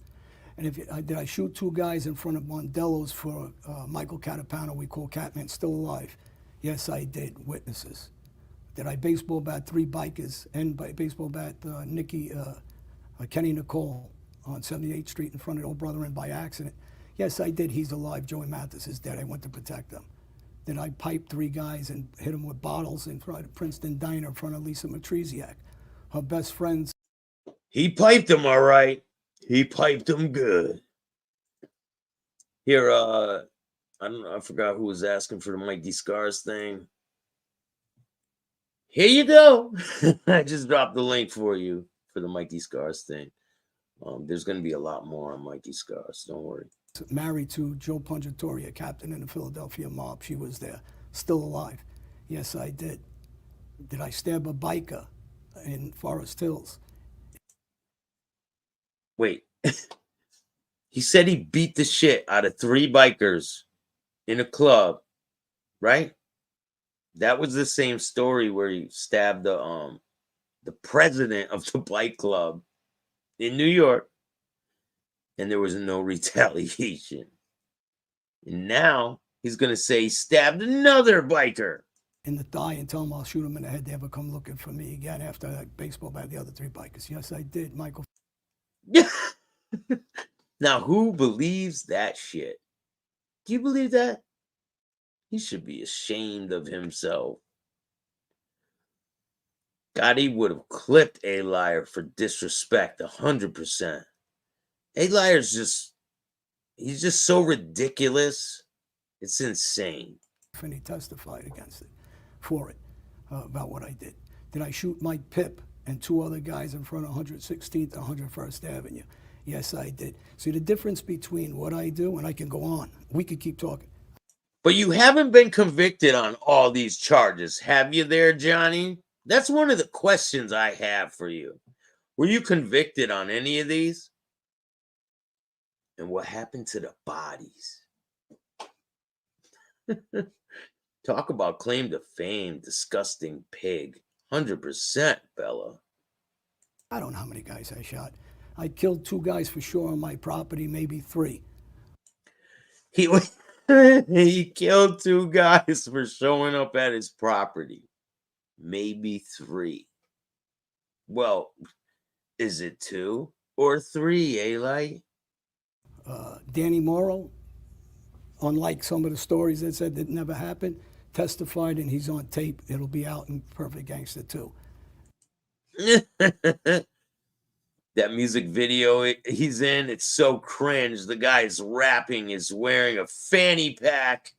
And did I shoot 2 guys in front of Mondello's for Michael Catapano, we call Catman, still alive? Yes, I did. Witnesses. Did I baseball bat 3 bikers and baseball bat Kenny Nicole on 78th Street in front of Old Brother Inn by accident? Yes, I did. He's alive. Joey Mathis is dead. I went to protect them. Did I pipe 3 guys and hit them with bottles in front of Princeton Diner in front of Lisa Matriziak? Her best friends. He piped him, all right. He piped him good. Here, I don't know. I forgot who was asking for the Mikey Scars thing. Here you go. I just dropped the link for you for the Mikey Scars thing. There's going to be a lot more on Mikey Scars. Don't worry. Married to Joe Pungatori, a captain in the Philadelphia mob. She was there, still alive. Yes, I did. Did I stab a biker in Forest Hills? Wait. He said he beat the shit out of 3 bikers in a club, right? That was the same story where he stabbed the president of the bike club in New York, and there was no retaliation. And now he's gonna say he stabbed another biker in the thigh and tell him I'll shoot him in the head. They ever come looking for me again after that baseball bat the other 3 bikers? Yes, I did, Michael. Now, who believes that shit? Do you believe that? He should be ashamed of himself. Gotti would have clipped A Liar for disrespect 100%. A Liar's he's just so ridiculous. It's insane. And he testified against it, for it, about what I did. Did I shoot Mike Pipp and 2 other guys in front of 116th and 101st Avenue. Yes, I did. See the difference between what I do, and I can go on. We could keep talking. But you haven't been convicted on all these charges, have you there, Johnny? That's one of the questions I have for you. Were you convicted on any of these? And what happened to the bodies? Talk about claim to fame, disgusting pig. 100%, Bella. I don't know how many guys I shot. I killed 2 guys for sure on my property, maybe 3. He killed 2 guys for showing up at his property. Maybe 3. Well, is it 2 or 3, Eli? Danny Morrow, unlike some of the stories that said that never happened, testified, and he's on tape. It'll be out in Perfect Gangster 2. That music video he's in, it's so cringe. The guy's rapping, is wearing a fanny pack.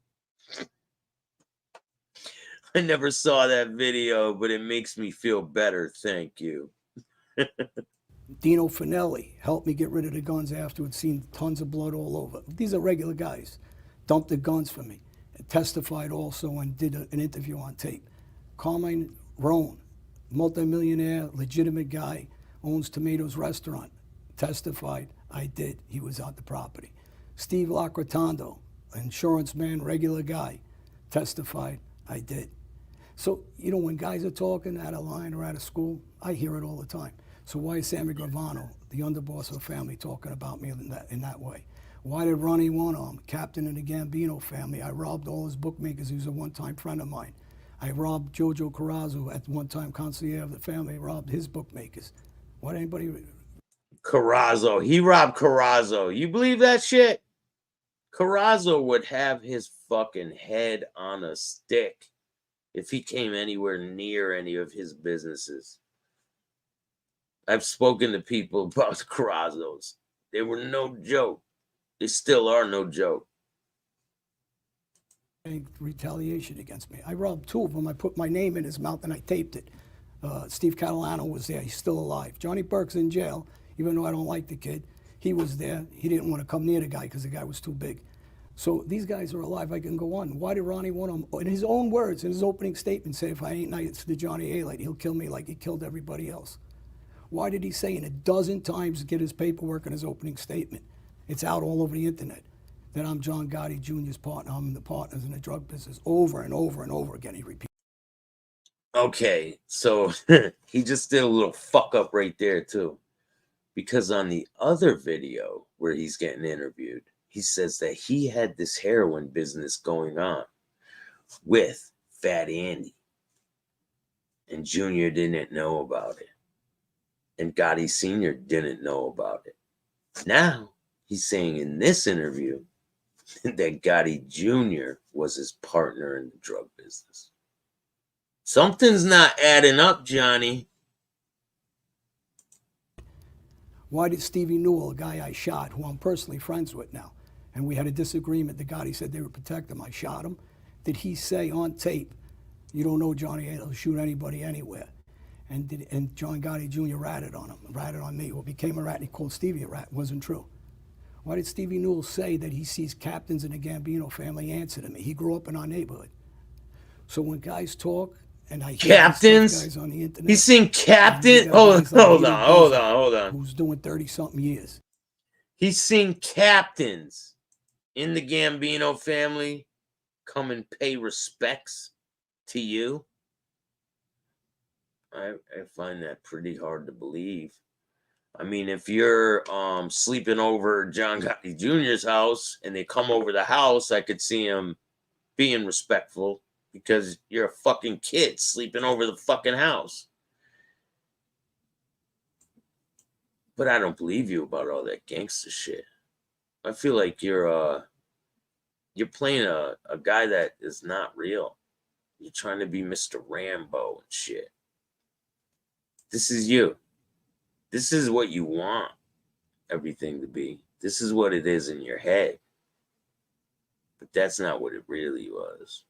I never saw that video, but it makes me feel better. Thank you. Dino Finelli helped me get rid of the guns afterwards, seen tons of blood all over. These are regular guys. Dumped the guns for me. Testified also and did an interview on tape. Carmine Roan, multimillionaire, legitimate guy, owns Tomatoes Restaurant. Testified, I did. He was on the property. Steve Lacrotondo, insurance man, regular guy. Testified, I did. So, you know, when guys are talking out of line or out of school, I hear it all the time. So why is Sammy Gravano, the underboss of the family, talking about me in that way? Why did Ronnie One-Arm, captain of the Gambino family, I robbed all his bookmakers. He was a one-time friend of mine. I robbed Jojo Carrazzo, at one time concierge of the family, robbed his bookmakers. Why did anybody... Carrazzo, he robbed Carrazzo. You believe that shit? Carrazzo would have his fucking head on a stick if he came anywhere near any of his businesses. I've spoken to people about the Carrazzos. They were no joke. They still are no joke. Retaliation against me. I robbed 2 of them. I put my name in his mouth and I taped it. Steve Catalano was there. He's still alive. Johnny Burke's in jail, even though I don't like the kid. He was there. He didn't want to come near the guy because the guy was too big. So these guys are alive. I can go on. Why did Ronnie want to, in his own words, in his opening statement, say, if I ain't nice to Johnny A-Light, he'll kill me like he killed everybody else? Why did he say it 12 times, get his paperwork in his opening statement? It's out all over the internet that I'm John Gotti Jr.'s partner. I'm the partners in the drug business. Over and over and over again, he repeats. Okay, so he just did a little fuck up right there, too. Because on the other video where he's getting interviewed, he says that he had this heroin business going on with Fat Andy. And Junior didn't know about it. And Gotti Sr. didn't know about it. Now, he's saying in this interview that Gotti Jr. was his partner in the drug business. Something's not adding up, Johnny. Why did Stevie Newell, a guy I shot, who I'm personally friends with now, and we had a disagreement, the Gotti said they would protect him, I shot him, did he say on tape, you don't know Johnny A, he'll shoot anybody anywhere? And John Gotti Jr. ratted on him, ratted on me, or became a rat, and he called Stevie a rat. It wasn't true. Why did Stevie Newell say that he sees captains in the Gambino family answer to me? He grew up in our neighborhood. So when guys talk, and I hear captains, guys on the internet, he's seen captain. Hold on. Who's doing 30-something years? He's seen captains in the Gambino family come and pay respects to you. I find that pretty hard to believe. I mean, if you're sleeping over John Gotti Jr.'s house and they come over the house, I could see him being respectful because you're a fucking kid sleeping over the fucking house. But I don't believe you about all that gangster shit. I feel like you're playing a guy that is not real. You're trying to be Mr. Rambo and shit. This is you. This is what you want everything to be. This is what it is in your head. But that's not what it really was.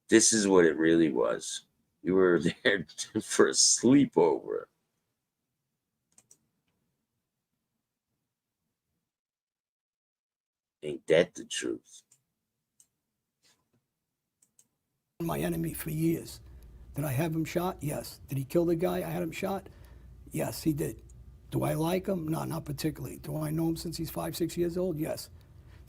This is what it really was. You were there for a sleepover. Ain't that the truth? My enemy for years. Did I have him shot? Yes. Did he kill the guy I had him shot? Yes, he did. Do I like him? No, not particularly. Do I know him since he's 5, 6 years old? Yes.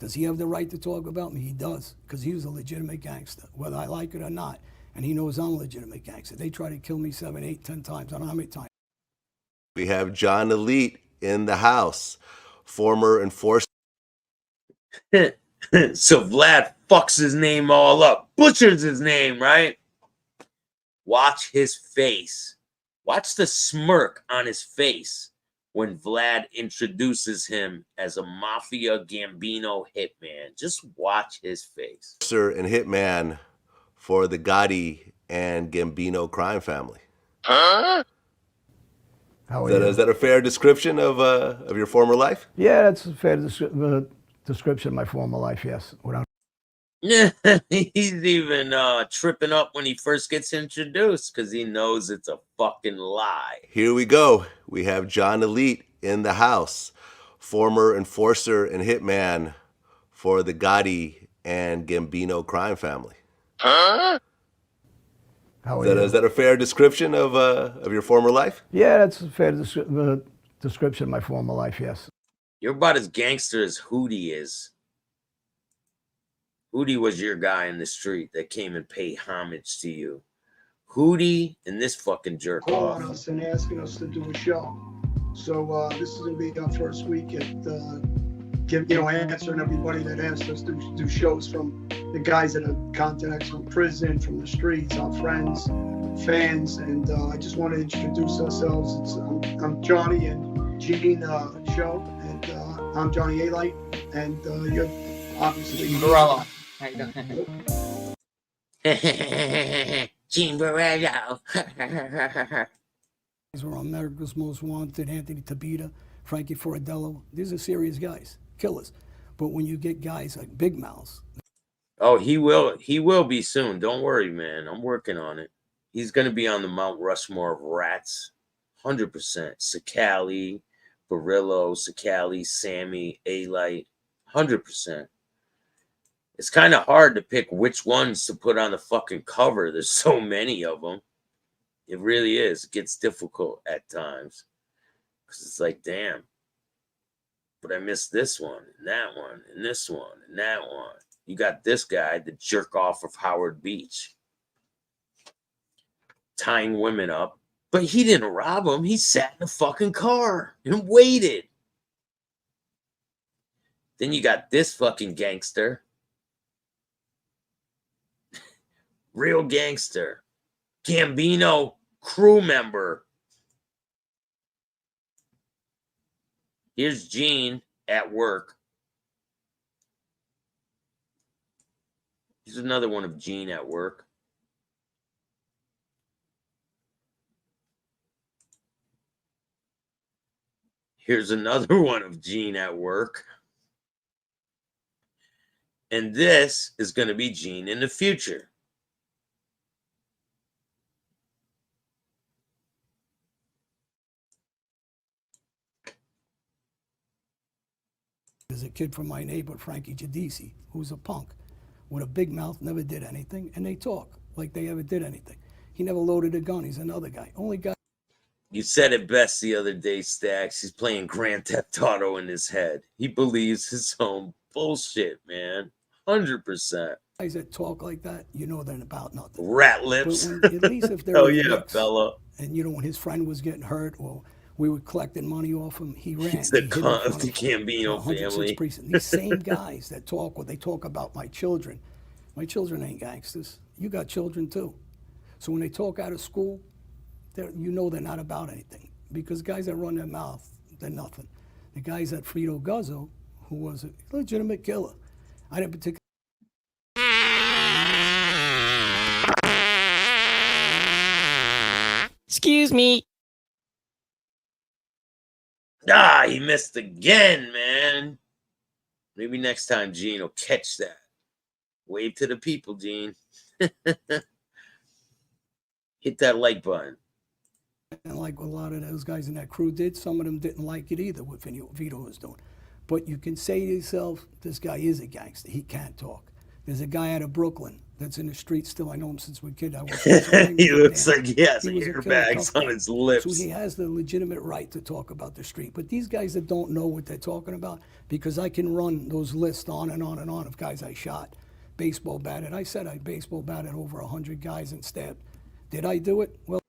Does he have the right to talk about me? He does, because he was a legitimate gangster, whether I like it or not. And he knows I'm a legitimate gangster. They try to kill me 7, 8, 10 times. I don't know how many times. We have John Elite in the house, former enforcer. So Vlad fucks his name all up, butchers his name, right? Watch his face. Watch the smirk on his face when Vlad introduces him as a Mafia Gambino hitman. Just watch his face. And hitman for the Gotti and Gambino crime family. Huh? How are you? Is that a fair description of your former life? Yeah, that's a fair description of my former life, yes. Without Yeah, he's even tripping up when he first gets introduced because he knows it's a fucking lie. Here we go. We have John Elite in the house, former enforcer and hitman for the Gotti and Gambino crime family. Huh? How are you? Is that a fair description of your former life? Yeah, that's a fair description of my former life, yes. You're about as gangster as Hootie is. Hootie was your guy in the street that came and paid homage to you. Hootie and this fucking jerk calling off. us and asking us to do a show. So this is going to be our first week at answering everybody that asked us to do shows, from the guys that have contacted us from prison, from the streets, our friends, fans, and I just want to introduce ourselves. I'm Johnny and Gene show, and I'm Johnny A-Light, and you're obviously Barello. How you doing? Gene Barello. These were America's Most Wanted, Anthony Tabita, Frankie Fordello. These are serious guys, killers. But when you get guys like Big Mouths. Oh, he will be soon. Don't worry, man. I'm working on it. He's going to be on the Mount Rushmore of rats. 100%. Sakali, Barillo, Sakali, Sammy, A-Light. 100%. It's kind of hard to pick which ones to put on the fucking cover. There's so many of them. It really is. It gets difficult at times. Because it's like, damn. But I missed this one, and that one, and this one, and that one. You got this guy, the jerk off of Howard Beach, tying women up. But he didn't rob them. He sat in a fucking car and waited. Then you got this fucking gangster. Real gangster. Gambino crew member. Here's Gene at work. Here's another one of Gene at work. Here's another one of Gene at work. And this is going to be Gene in the future. There's a kid from my neighborhood, Frankie Giudice, who's a punk with a big mouth, never did anything, and they talk like they ever did anything. He never loaded a gun. He's another guy. Only guy. You said it best the other day, Staxx. He's playing Grand Theft Auto in his head. He believes his own bullshit, man. 100%. Guys that talk like that, you know they're about nothing. Rat lips. But when, at least if they're Hell in the yeah, mix, fella. And you know, when his friend was getting hurt or we were collecting money off him, he ran. He's the He hid in con front of the Gambino 106 family. precinct. These same guys that talk, what they talk about my children ain't gangsters. You got children too. So when they talk out of school, you know they're not about anything. Because guys that run their mouth, they're nothing. The guys at Frito Guzzo, who was a legitimate killer, I didn't particularly. Excuse me. Ah, he missed again, man. Maybe next time Gene will catch that. Wave to the people, Gene. Hit that like button. And like a lot of those guys in that crew did, some of them didn't like it either, what Vito was doing. But you can say to yourself, this guy is a gangster. He can't talk. There's a guy out of Brooklyn that's in the street still. I know him since we were kids. He looks like he has airbags on his lips. So he has the legitimate right to talk about the street. But these guys that don't know what they're talking about, because I can run those lists on and on and on of guys I shot. Baseball batted. I said I baseball batted over 100 guys and stabbed. Did I do it? Well,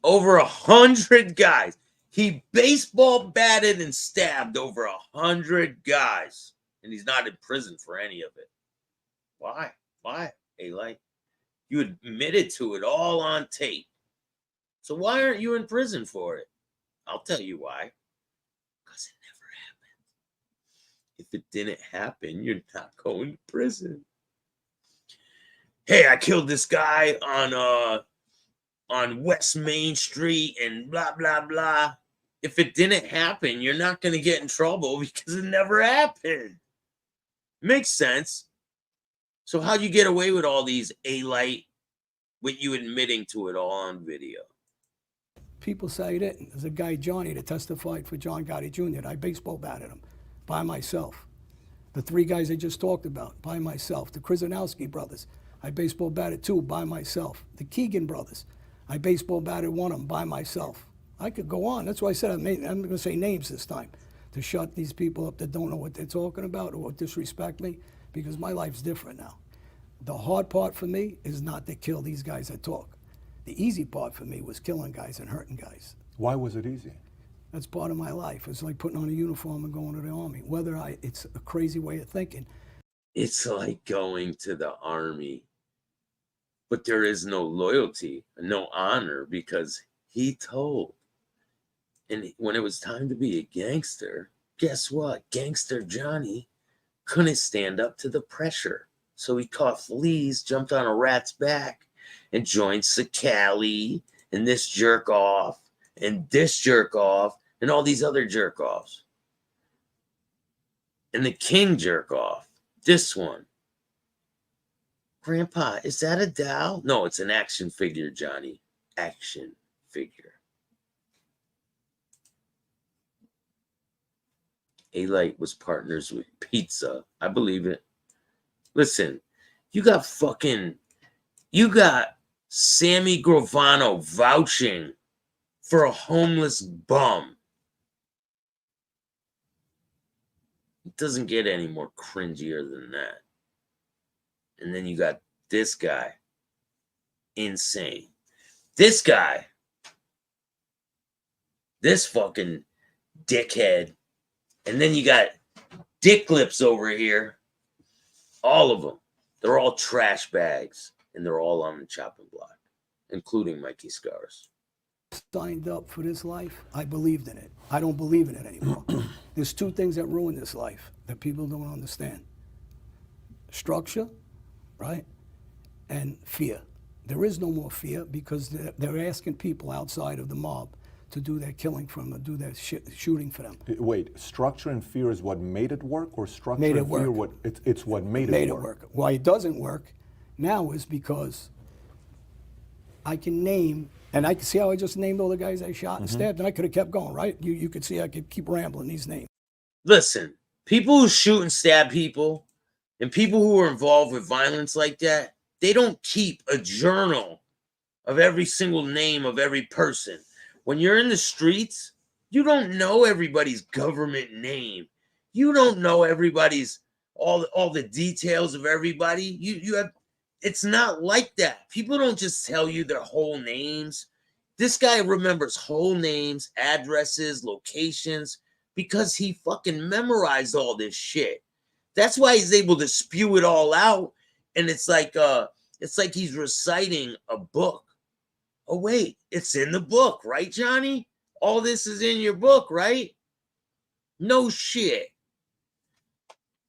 over 100 guys. He baseball batted and stabbed over 100 guys. And he's not in prison for any of it. Why? Why? Hey, like, you admitted to it all on tape. So why aren't you in prison for it? I'll tell you why. Because it never happened. If it didn't happen, you're not going to prison. Hey, I killed this guy on West Main Street and blah, blah, blah. If it didn't happen, you're not going to get in trouble because it never happened. Makes sense. So how'd you get away with all these A-light with you admitting to it all on video? People say it. There's a guy, Johnny, that testified for John Gotti Jr. I baseball batted him by myself. The 3 guys I just talked about, by myself. The Krasinowski brothers, I baseball batted 2 by myself. The Keegan brothers, I baseball batted 1 of them by myself. I could go on. That's why I said I'm going to say names this time to shut these people up that don't know what they're talking about or disrespect me, because my life's different now. The hard part for me is not to kill these guys that talk. The easy part for me was killing guys and hurting guys. Why was it easy? That's part of my life. It's like putting on a uniform and going to the army. It's a crazy way of thinking. It's like going to the army, but there is no loyalty, no honor, because he told. And when it was time to be a gangster, guess what? Gangster Johnny couldn't stand up to the pressure. So he caught fleas, jumped on a rat's back, and joined Sakali and this jerk off and this jerk off and all these other jerk offs. And the king jerk off, this one. Grandpa, is that a doll? No, it's an action figure, Johnny. Action figure. A-Light was partners with Pizza. I believe it. Listen, you got Sammy Gravano vouching for a homeless bum. It doesn't get any more cringier than that. And then you got this guy. Insane. This guy. This fucking dickhead. And then you got Dick Lips over here. All of them. They're all trash bags. And they're all on the chopping block. Including Mikey Scars. Signed up for this life, I believed in it. I don't believe in it anymore. There's 2 things that ruin this life that people don't understand. Structure, right? And fear. There is no more fear because they're asking people outside of the mob to do their killing for them, to do their shooting for them. Wait, structure and fear is what made it work, or structure made it and fear work. It's what made it work? Why it doesn't work now is because I can name, and I can see how I just named all the guys I shot and stabbed, and I could have kept going, right? You could see I could keep rambling these names. Listen, people who shoot and stab people and people who are involved with violence like that, they don't keep a journal of every single name of every person. When you're in the streets, you don't know everybody's government name. You don't know everybody's all the details of everybody. You have, it's not like that. People don't just tell you their whole names. This guy remembers whole names, addresses, locations, because he fucking memorized all this shit. That's why he's able to spew it all out. And it's like he's reciting a book. Oh, wait, it's in the book, right, Johnny? All this is in your book, right? No shit.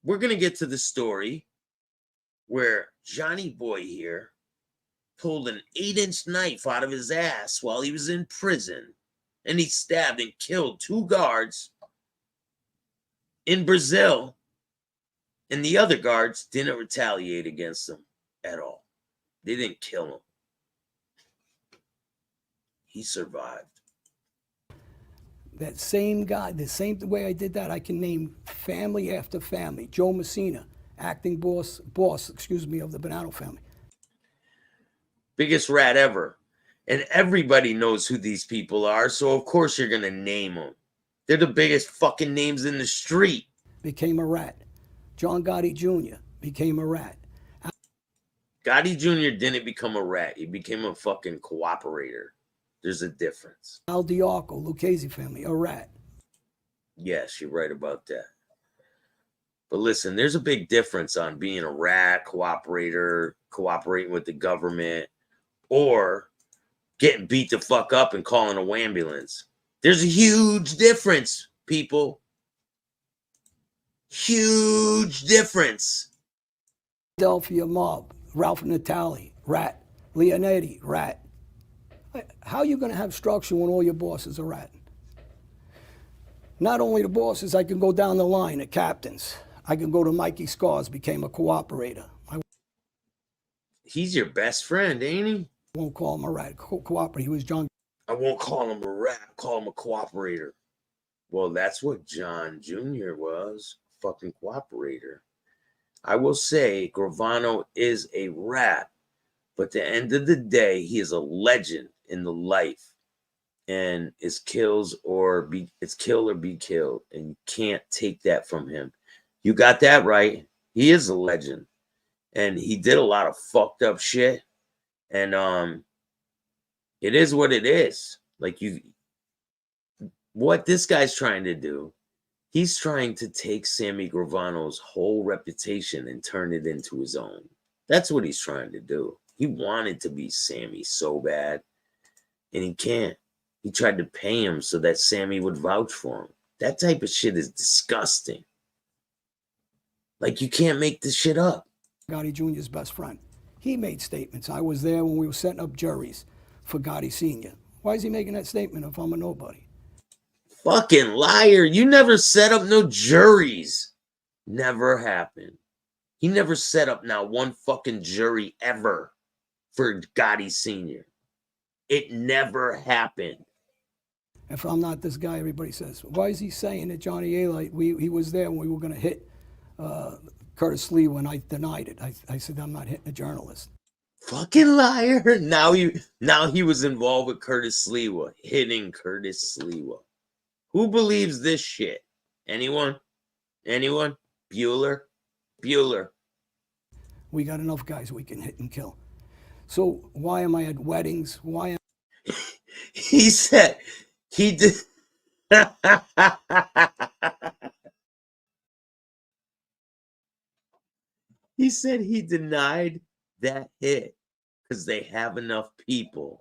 We're going to get to the story where Johnny Boy here pulled an 8-inch knife out of his ass while he was in prison. And he stabbed and killed 2 guards in Brazil. And the other guards didn't retaliate against him at all. They didn't kill him. He survived. That same guy, the same way I did that, I can name family after family. Joe Messina, acting boss, of the Bonanno family. Biggest rat ever. And everybody knows who these people are, so of course you're going to name them. They're the biggest fucking names in the street. Became a rat. John Gotti Jr. became a rat. Gotti Jr. didn't become a rat. He became a fucking cooperator. There's a difference. Al Diaco, Lucchese family, a rat. Yes, you're right about that. But listen, there's a big difference on being a rat, cooperator, cooperating with the government, or getting beat the fuck up and calling a ambulance. There's a huge difference, people. Huge difference. Philadelphia mob, Ralph Natali, rat. Leonetti, rat. How are you going to have structure when all your bosses are rat? Not only the bosses, I can go down the line at captains. I can go to Mikey Scars, became a cooperator. He's your best friend, ain't he? I won't call him a rat. Cooperator. He was John. I won't call him a rat. I'll call him a cooperator. Well, that's what John Jr. was. Fucking cooperator. I will say Gravano is a rat, but at the end of the day, he is a legend in the life, and it's kill or be killed, and you can't take that from him. You got that right. He is a legend, and he did a lot of fucked up shit, and it is what it is. Like what this guy's trying to do. He's trying to take Sammy Gravano's whole reputation and turn it into his own. That's what he's trying to do. He wanted to be Sammy so bad, and he can't. He tried to pay him so that Sammy would vouch for him. That type of shit is disgusting. Like, you can't make this shit up. Gotti Jr.'s best friend. He made statements. I was there when we were setting up juries for Gotti Sr. Why is he making that statement if I'm a nobody? Fucking liar. You never set up no juries. Never happened. He never set up now one fucking jury ever for Gotti Sr. It never happened. If I'm not this guy, everybody says, why is he saying that Johnny Alite, he was there when we were going to hit Curtis Lee when I denied it. I said, I'm not hitting a journalist. Fucking liar. Now he was involved with Curtis Sliwa, hitting Curtis Sliwa. Who believes this shit? Anyone? Anyone? Bueller? We got enough guys we can hit and kill. So why am I at weddings? Why am He said he did. He said he denied that hit because they have enough people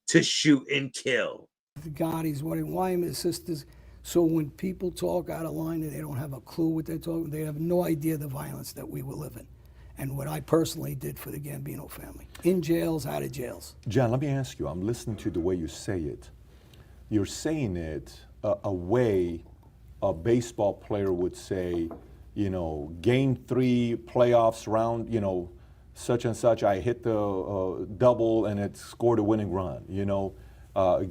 to shoot and kill. the Gottis, why am his sisters? So when people talk out of line and they don't have a clue what they're talking, they have no idea the violence that we were living. And what I personally did for the Gambino family. In jails, out of jails. John, let me ask you, I'm listening to the way you say it. You're saying it a way a baseball player would say, you know, game 3 playoffs round, you know, such and such, I hit the double and it scored a winning run, you know.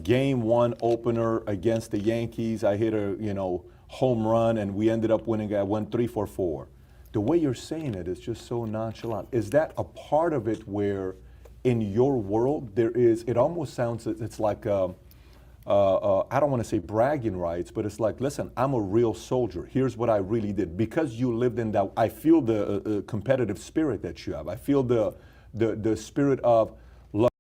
Game 1 opener against the Yankees, I hit a, you know, home run and we ended up winning. I won 3-4-4. The way you're saying it is just so nonchalant. Is that a part of it where in your world there is, it almost sounds, it's like, I don't want to say bragging rights, but it's like, listen, I'm a real soldier. Here's what I really did. Because you lived in that, I feel the competitive spirit that you have. I feel the spirit of love.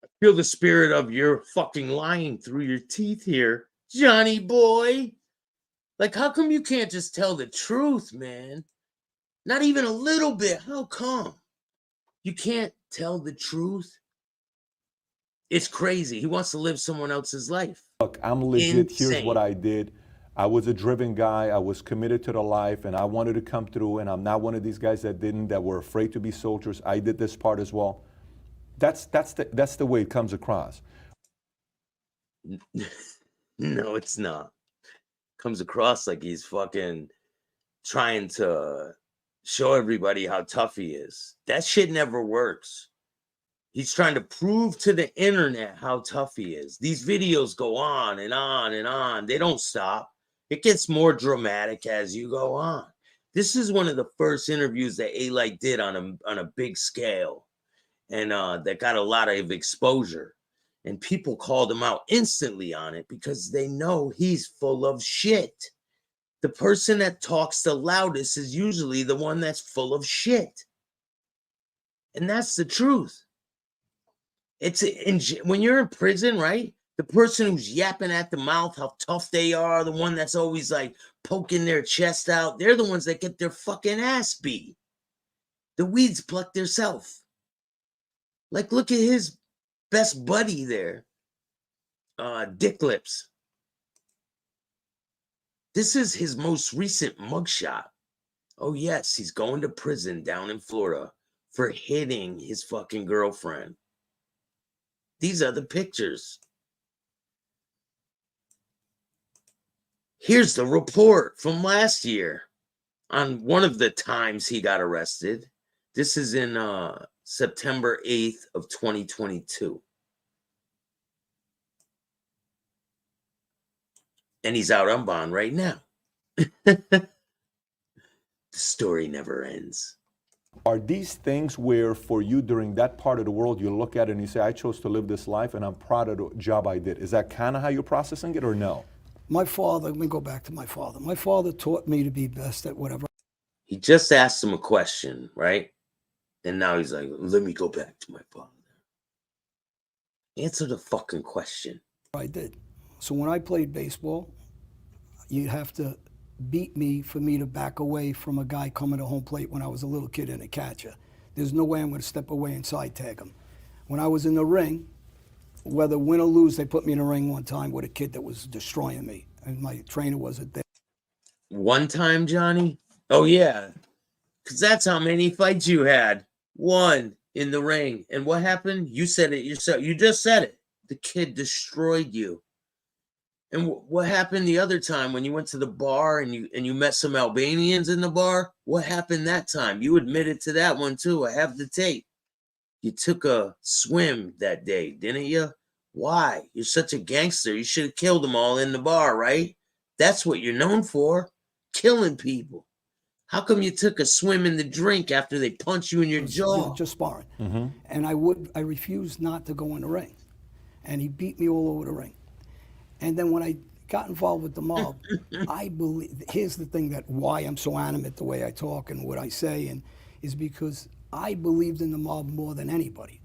I feel the spirit of you're fucking lying through your teeth here, Johnny boy. Like, how come you can't just tell the truth, man? Not even a little bit. How come? You can't tell the truth? It's crazy. He wants to live someone else's life. Look, I'm legit. Insane. Here's what I did. I was a driven guy. I was committed to the life, and I wanted to come through, and I'm not one of these guys that were afraid to be soldiers. I did this part as well. That's the way it comes across. No, it's not. Comes across like he's fucking trying to show everybody how tough he is. That shit never works. He's trying to prove to the internet how tough he is. These videos go on and on and on. They don't stop. It gets more dramatic as you go on. This is one of the first interviews that A-Light did on a big scale, and that got a lot of exposure. And people called him out instantly on it because they know he's full of shit. The person that talks the loudest is usually the one that's full of shit. And that's the truth. When you're in prison, right? The person who's yapping at the mouth how tough they are, the one that's always like poking their chest out, they're the ones that get their fucking ass beat. The weeds pluck theirself. Like, look at his best buddy there, Dick Lips. This is his most recent mugshot. Oh yes, he's going to prison down in Florida for hitting his fucking girlfriend. These are the pictures. Here's the report from last year on one of the times he got arrested. This is in September 8th of 2022. And he's out on bond right now. The story never ends. Are these things where for you during that part of the world you look at it and you say, I chose to live this life and I'm proud of the job I did? Is that kind of how you're processing it or no? My father, let me go back to my father. My father taught me to be best at whatever. He just asked him a question, right? And now he's like, let me go back to my father. Answer the fucking question. I did. So when I played baseball, you'd have to beat me for me to back away from a guy coming to home plate when I was a little kid and a catcher. There's no way I'm going to step away and side tag him. When I was in the ring, whether win or lose, they put me in a ring one time with a kid that was destroying me, and my trainer wasn't there. One time, Johnny? Oh, yeah. Because that's how many fights you had. One in the ring. And what happened? You said it yourself. You just said it. The kid destroyed you. And what happened the other time when you went to the bar and you met some Albanians in the bar? What happened that time? You admitted to that one too. I have the tape. You took a swim that day, didn't you? Why? You're such a gangster. You should have killed them all in the bar, right? That's what you're known for, killing people. How come you took a swim in the drink after they punched you in your jaw? Just sparring. And I refused not to go in the ring. And he beat me all over the ring. And then when I got involved with the mob, I believe, here's the thing that why I'm so animate the way I talk and what I say, and is because I believed in the mob more than anybody.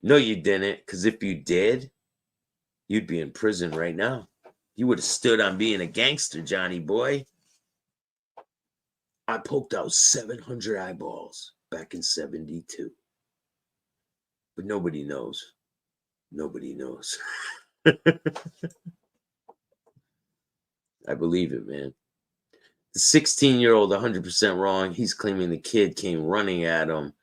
No, you didn't, because if you did, you'd be in prison right now. You would have stood on being a gangster, Johnny boy. I poked out 700 eyeballs back in 72. But nobody knows. Nobody knows. I believe it, man. The 16-year-old, 100% wrong. He's claiming the kid came running at him.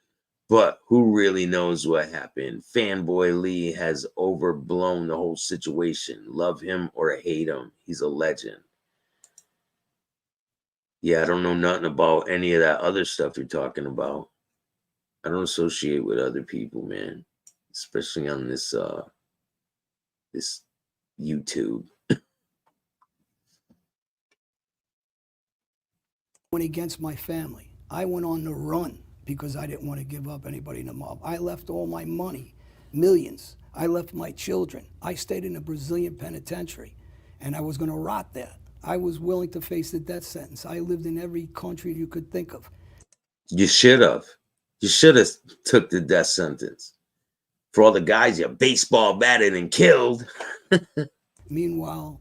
But who really knows what happened? Fanboy Lee has overblown the whole situation. Love him or hate him. He's a legend. Yeah, I don't know nothing about any of that other stuff you're talking about. I don't associate with other people, man. Especially on this this YouTube. Went against my family. I went on the run because I didn't want to give up anybody in the mob. I left all my money, millions. I left my children. I stayed in a Brazilian penitentiary, and I was going to rot there. I was willing to face the death sentence. I lived in every country you could think of. You should have. You should have took the death sentence. For all the guys you baseball batted and killed. Meanwhile,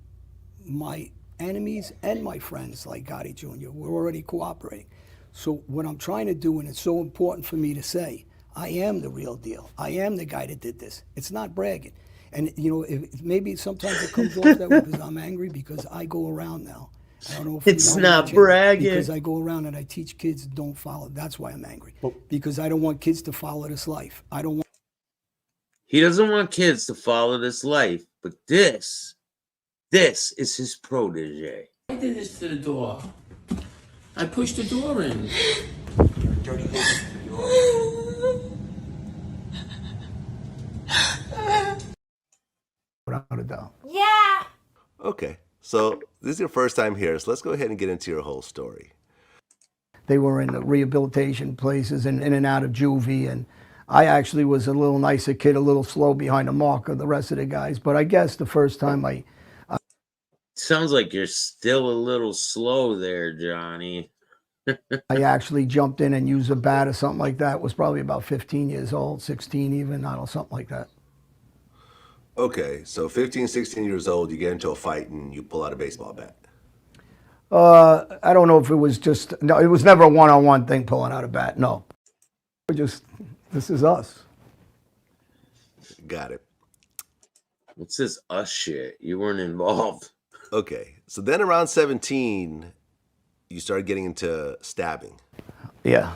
my enemies and my friends like Gotti Jr. were already cooperating. So what I'm trying to do, and it's so important for me to say, I am the real deal. I am the guy that did this. It's not bragging. And, you know, maybe sometimes it comes off that way because I'm angry because I go around now. I don't know if it's not bragging. Because I go around and I teach kids don't follow. That's why I'm angry. Because I don't want kids to follow this life. I don't want. He doesn't want kids to follow this life. But this is his protege. I did this to the door. I pushed the door in. You're a dirty little. doubt. Yeah. Okay. So this is your first time here, so let's go ahead and get into your whole story. They were in the rehabilitation places and in and out of juvie, and I actually was a little nicer kid, a little slow behind the mark of the rest of the guys. But I guess the first time I Sounds like you're still a little slow there, Johnny. actually jumped in and used a bat or something like that was probably about 15 years old, 16 even, I don't know, something like that. Okay, so 15, 16 years old, you get into a fight and you pull out a baseball bat. I don't know if it was just, no, it was never a one-on-one thing pulling out a bat, no. We're just, this is us. Got it. What's this us shit? You weren't involved. Okay, so then around 17, you started getting into stabbing. Yeah.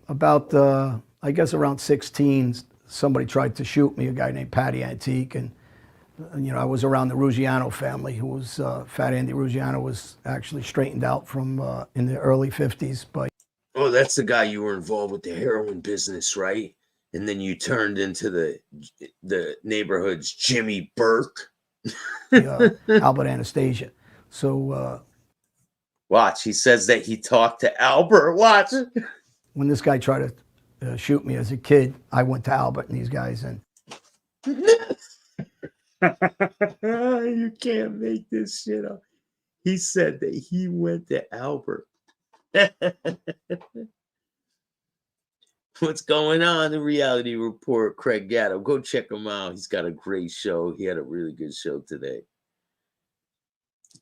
About, I guess around 16, somebody tried to shoot me, a guy named Patty Antique, and you know, I was around the Ruggiano family, who was, Fat Andy Ruggiano was actually straightened out from, in the early 50s by... Oh, that's the guy you were involved with the heroin business, right? And then you turned into the neighborhood's Jimmy Burke. Albert Anastasia. So... watch, he says that he talked to Albert. Watch. When this guy tried to shoot me as a kid, I went to Albert and these guys, and... You can't make this shit up. He said that he went to Albert. What's going on? The Reality Report, Craig Gatto. Go check him out. He's got a great show. He had a really good show today.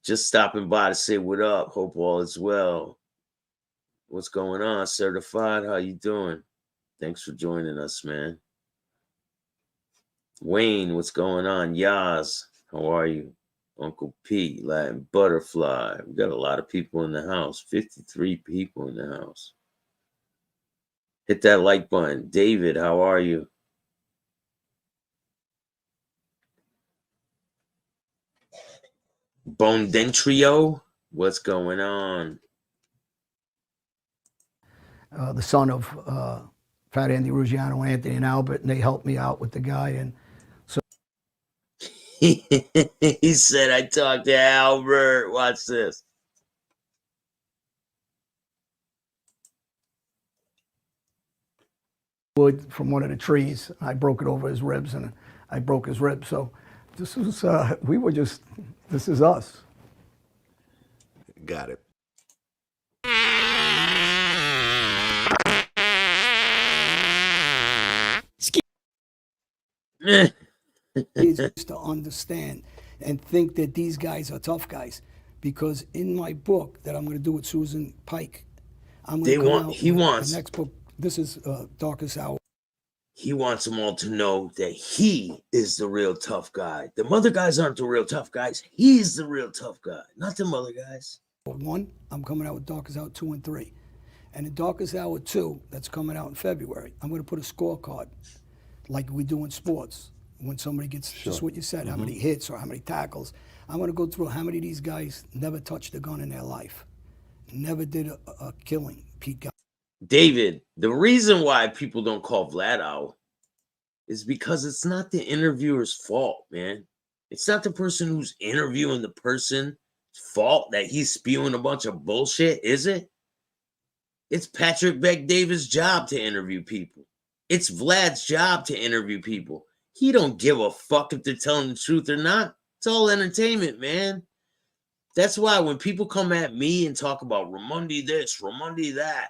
Just stopping by to say what up. Hope all is well. What's going on, Certified? How you doing? Thanks for joining us, man. Wayne, what's going on? Yaz, how are you? Uncle Pete, Latin Butterfly. We got a lot of people in the house. 53 people in the house. Hit that like button. David, how are you? Bone Dentrio, what's going on? The son of Fat Andy Ruggiano, Anthony and Albert, and they helped me out with the guy. And so he said, I talked to Albert. Watch this. Wood from one of the trees. I broke it over his ribs, and I broke his ribs. So this was, we were just, this is us. Got it. Is to understand and think that these guys are tough guys, because in my book that I'm going to do with Susan Pike, I'm going to come out with the next book. This is Darkest Hour. He wants them all to know that he is the real tough guy. The other guys aren't the real tough guys. He's the real tough guy, not them other guys. 1, I'm coming out with Darkest Hour 2 and 3. And in Darkest Hour 2, that's coming out in February, I'm going to put a scorecard like we do in sports. When somebody gets, just what you said, how many hits or how many tackles. I'm going to go through how many of these guys never touched a gun in their life. Never did a killing, Pete got. David, the reason why people don't call Vlad out is because it's not the interviewer's fault, man. It's not the person who's interviewing the person's fault that he's spewing a bunch of bullshit, is it? It's Patrick Bet-David's job to interview people. It's Vlad's job to interview people. He don't give a fuck if they're telling the truth or not. It's all entertainment, man. That's why when people come at me and talk about Ramundi this, Ramundi that,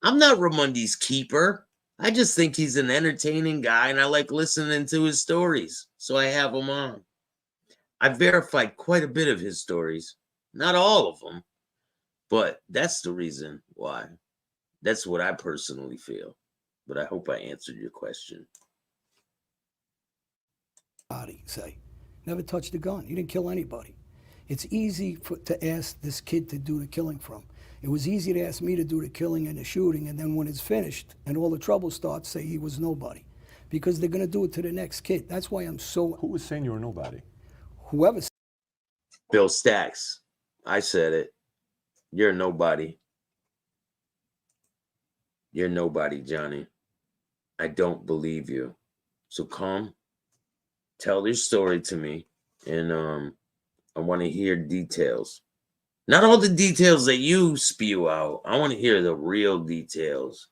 I'm not Ramundi's keeper. I just think he's an entertaining guy, and I like listening to his stories, so I have him on. I verified quite a bit of his stories. Not all of them, but that's the reason why. That's what I personally feel. But I hope I answered your question. Say, never touched a gun. He didn't kill anybody. It's easy to ask this kid to do the killing from. It was easy to ask me to do the killing and the shooting, and then when it's finished and all the trouble starts, say he was nobody. Because they're going to do it to the next kid. That's why I'm so... Who was saying you were nobody? Whoever... Bill Staxx. I said it. You're nobody. You're nobody, Johnny. I don't believe you. So come tell their story to me, and I want to hear details. Not all the details that you spew out. I want to hear the real details.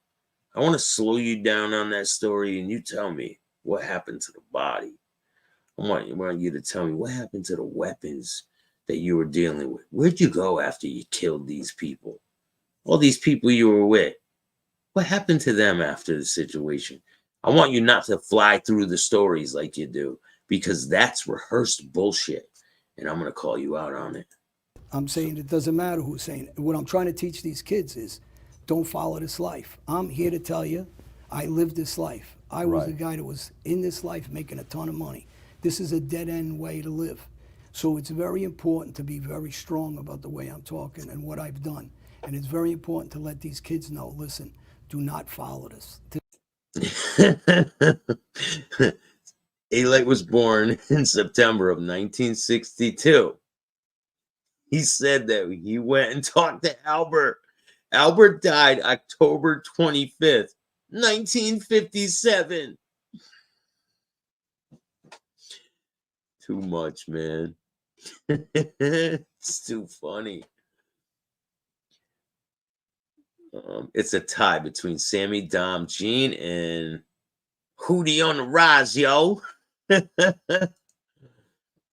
I want to slow you down on that story, and you tell me what happened to the body. I want you to tell me what happened to the weapons that you were dealing with. Where'd you go after you killed these people? All these people you were with. What happened to them after the situation? I want you not to fly through the stories like you do, because that's rehearsed bullshit. And I'm going to call you out on it. I'm saying it doesn't matter who's saying it. What I'm trying to teach these kids is don't follow this life. I'm here to tell you I lived this life. I was a guy that was in this life making a ton of money. This is a dead-end way to live. So it's very important to be very strong about the way I'm talking and what I've done. And it's very important to let these kids know, listen, do not follow this. Alec was born in September of 1962. He said that he went and talked to Albert. Albert died October 25th, 1957. Too much, man. It's too funny. It's a tie between Sammy, Dom, Gene, and Hootie on the rise, yo.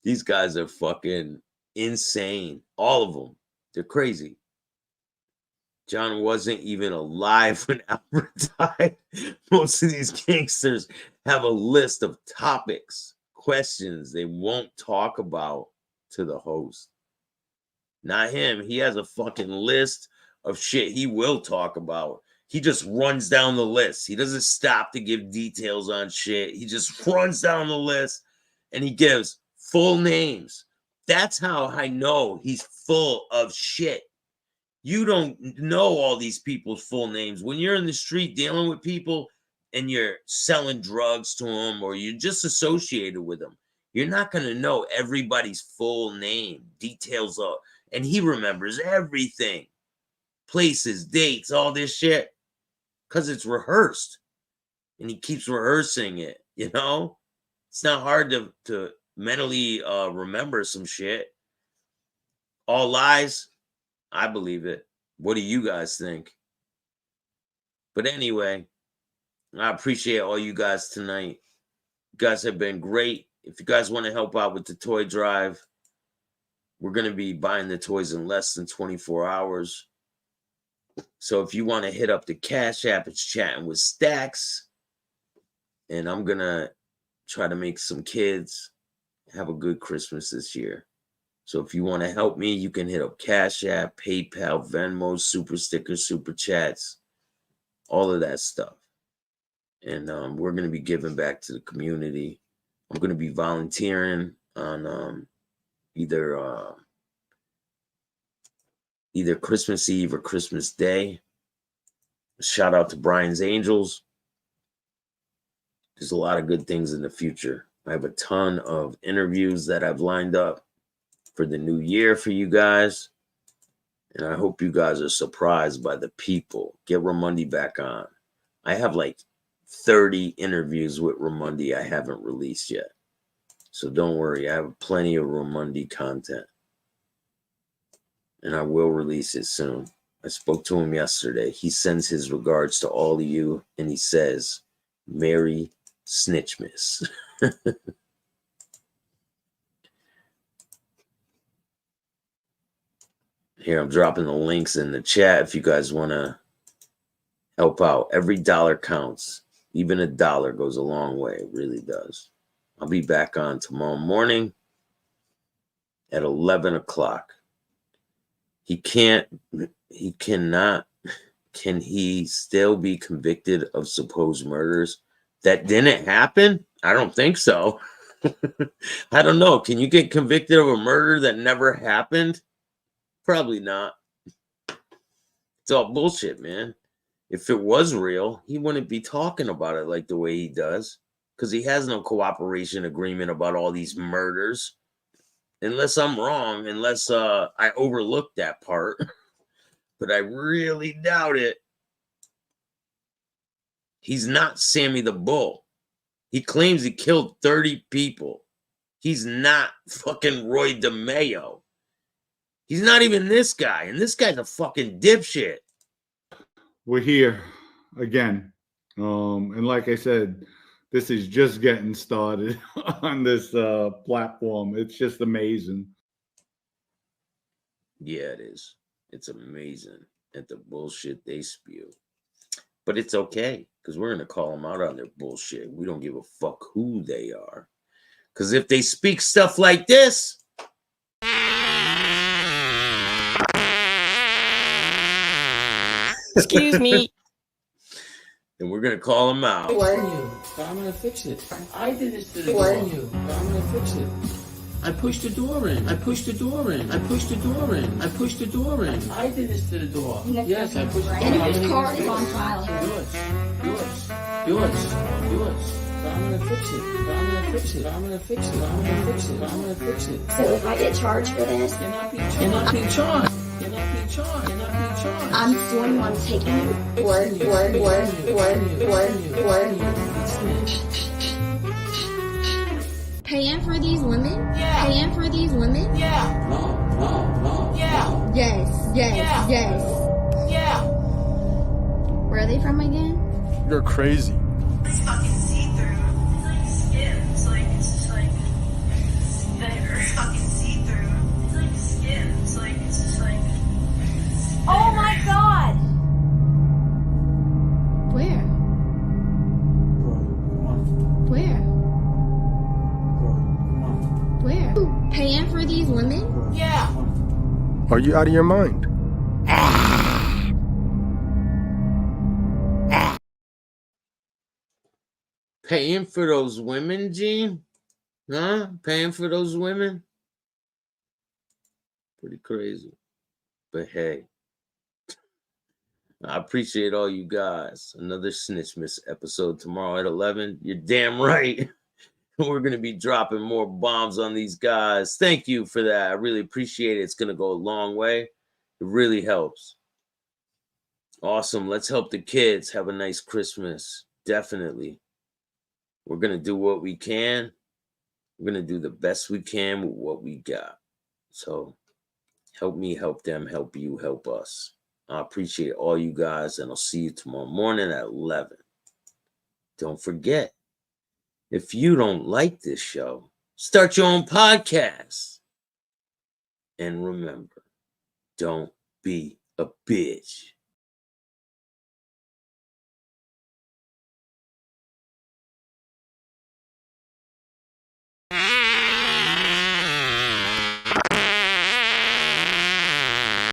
These guys are fucking insane. All of them. They're crazy. John wasn't even alive when Albert died. Most of these gangsters have a list of topics, questions they won't talk about to the host. Not him. He has a fucking list of shit he will talk about. He just runs down the list. He doesn't stop to give details on shit. He just runs down the list and he gives full names. That's how I know he's full of shit. You don't know all these people's full names. When you're in the street dealing with people and you're selling drugs to them or you're just associated with them, you're not going to know everybody's full name, details of, and he remembers everything. Places, dates, all this shit, because it's rehearsed. And he keeps rehearsing it, you know? It's not hard to mentally remember some shit. All lies, I believe it. What do you guys think? But anyway, I appreciate all you guys tonight. You guys have been great. If you guys want to help out with the toy drive, we're going to be buying the toys in less than 24 hours. So if you want to hit up the Cash App, it's Chatting with Staxx. And I'm going to try to make some kids have a good Christmas this year. So if you want to help me, you can hit up Cash App, PayPal, Venmo, Super Stickers, Super Chats, all of that stuff. And we're going to be giving back to the community. I'm going to be volunteering on either Christmas Eve or Christmas Day. Shout out to Brian's Angels. There's a lot of good things in the future. I have a ton of interviews that I've lined up for the new year for you guys. And I hope you guys are surprised by the people. Get Ramundi back on. I have like 30 interviews with Ramundi I haven't released yet. So don't worry. I have plenty of Ramundi content. And I will release it soon. I spoke to him yesterday. He sends his regards to all of you. And he says, Merry SnitchMas. Here, I'm dropping the links in the chat if you guys want to help out. Every dollar counts. Even $1 goes a long way. It really does. I'll be back on tomorrow morning at 11 o'clock. Can he still be convicted of supposed murders that didn't happen? I don't think so. I don't know. Can you get convicted of a murder that never happened? Probably not. It's all bullshit, man. If it was real, he wouldn't be talking about it like the way he does, because he has no cooperation agreement about all these murders. Unless I'm wrong, unless I overlooked that part. But I really doubt it. He's not Sammy the Bull. He claims he killed 30 people. He's not fucking Roy DeMeo. He's not even this guy. And this guy's a fucking dipshit. We're here again. And like I said, this is just getting started on this platform. It's just amazing. Yeah, it is. It's amazing at the bullshit they spew. But it's okay, because we're going to call them out on their bullshit. We don't give a fuck who they are. Because if they speak stuff like this, Excuse me. then we're going to call them out. Fixing you, but I'm gonna fix it. I did this to the door. You, but I'm gonna fix it. I pushed the door in. I pushed the door in. I pushed the door in. I pushed the door in. I did this to the door. Yes, I pushed the door in. And his card is on file here. Yours. But I'm gonna fix it. But I'm gonna fix it. But I'm gonna fix it. But I'm gonna fix it. But I'm gonna fix it. So if I get charged for this, You're not being charged. You're not being charged. You're not being charged. You're not being charged. I'm the one one taking it. Word. Paying for these women? Yeah. Paying for these women? Yeah. No. Yeah. Yes. Yeah. Where are they from again? You're crazy. It's fucking see-through. It's like skin. It's just like there. Fucking see-through. It's like skin. It's just like. Oh my god! Where? Where? Paying for these women? Yeah. Are you out of your mind? Paying for those women, Gene? Huh? Paying for those women? Pretty crazy. But hey, I appreciate all you guys. Another SnitchMas episode tomorrow at 11. You're damn right. We're going to be dropping more bombs on these guys. Thank you for that. I really appreciate it. It's going to go a long way. It really helps. Awesome. Let's help the kids have a nice Christmas. Definitely. We're going to do what we can. We're going to do the best we can with what we got. So help me, help them, help you, help us. I appreciate all you guys, and I'll see you tomorrow morning at 11. Don't forget, if you don't like this show, start your own podcast. And remember, don't be a bitch.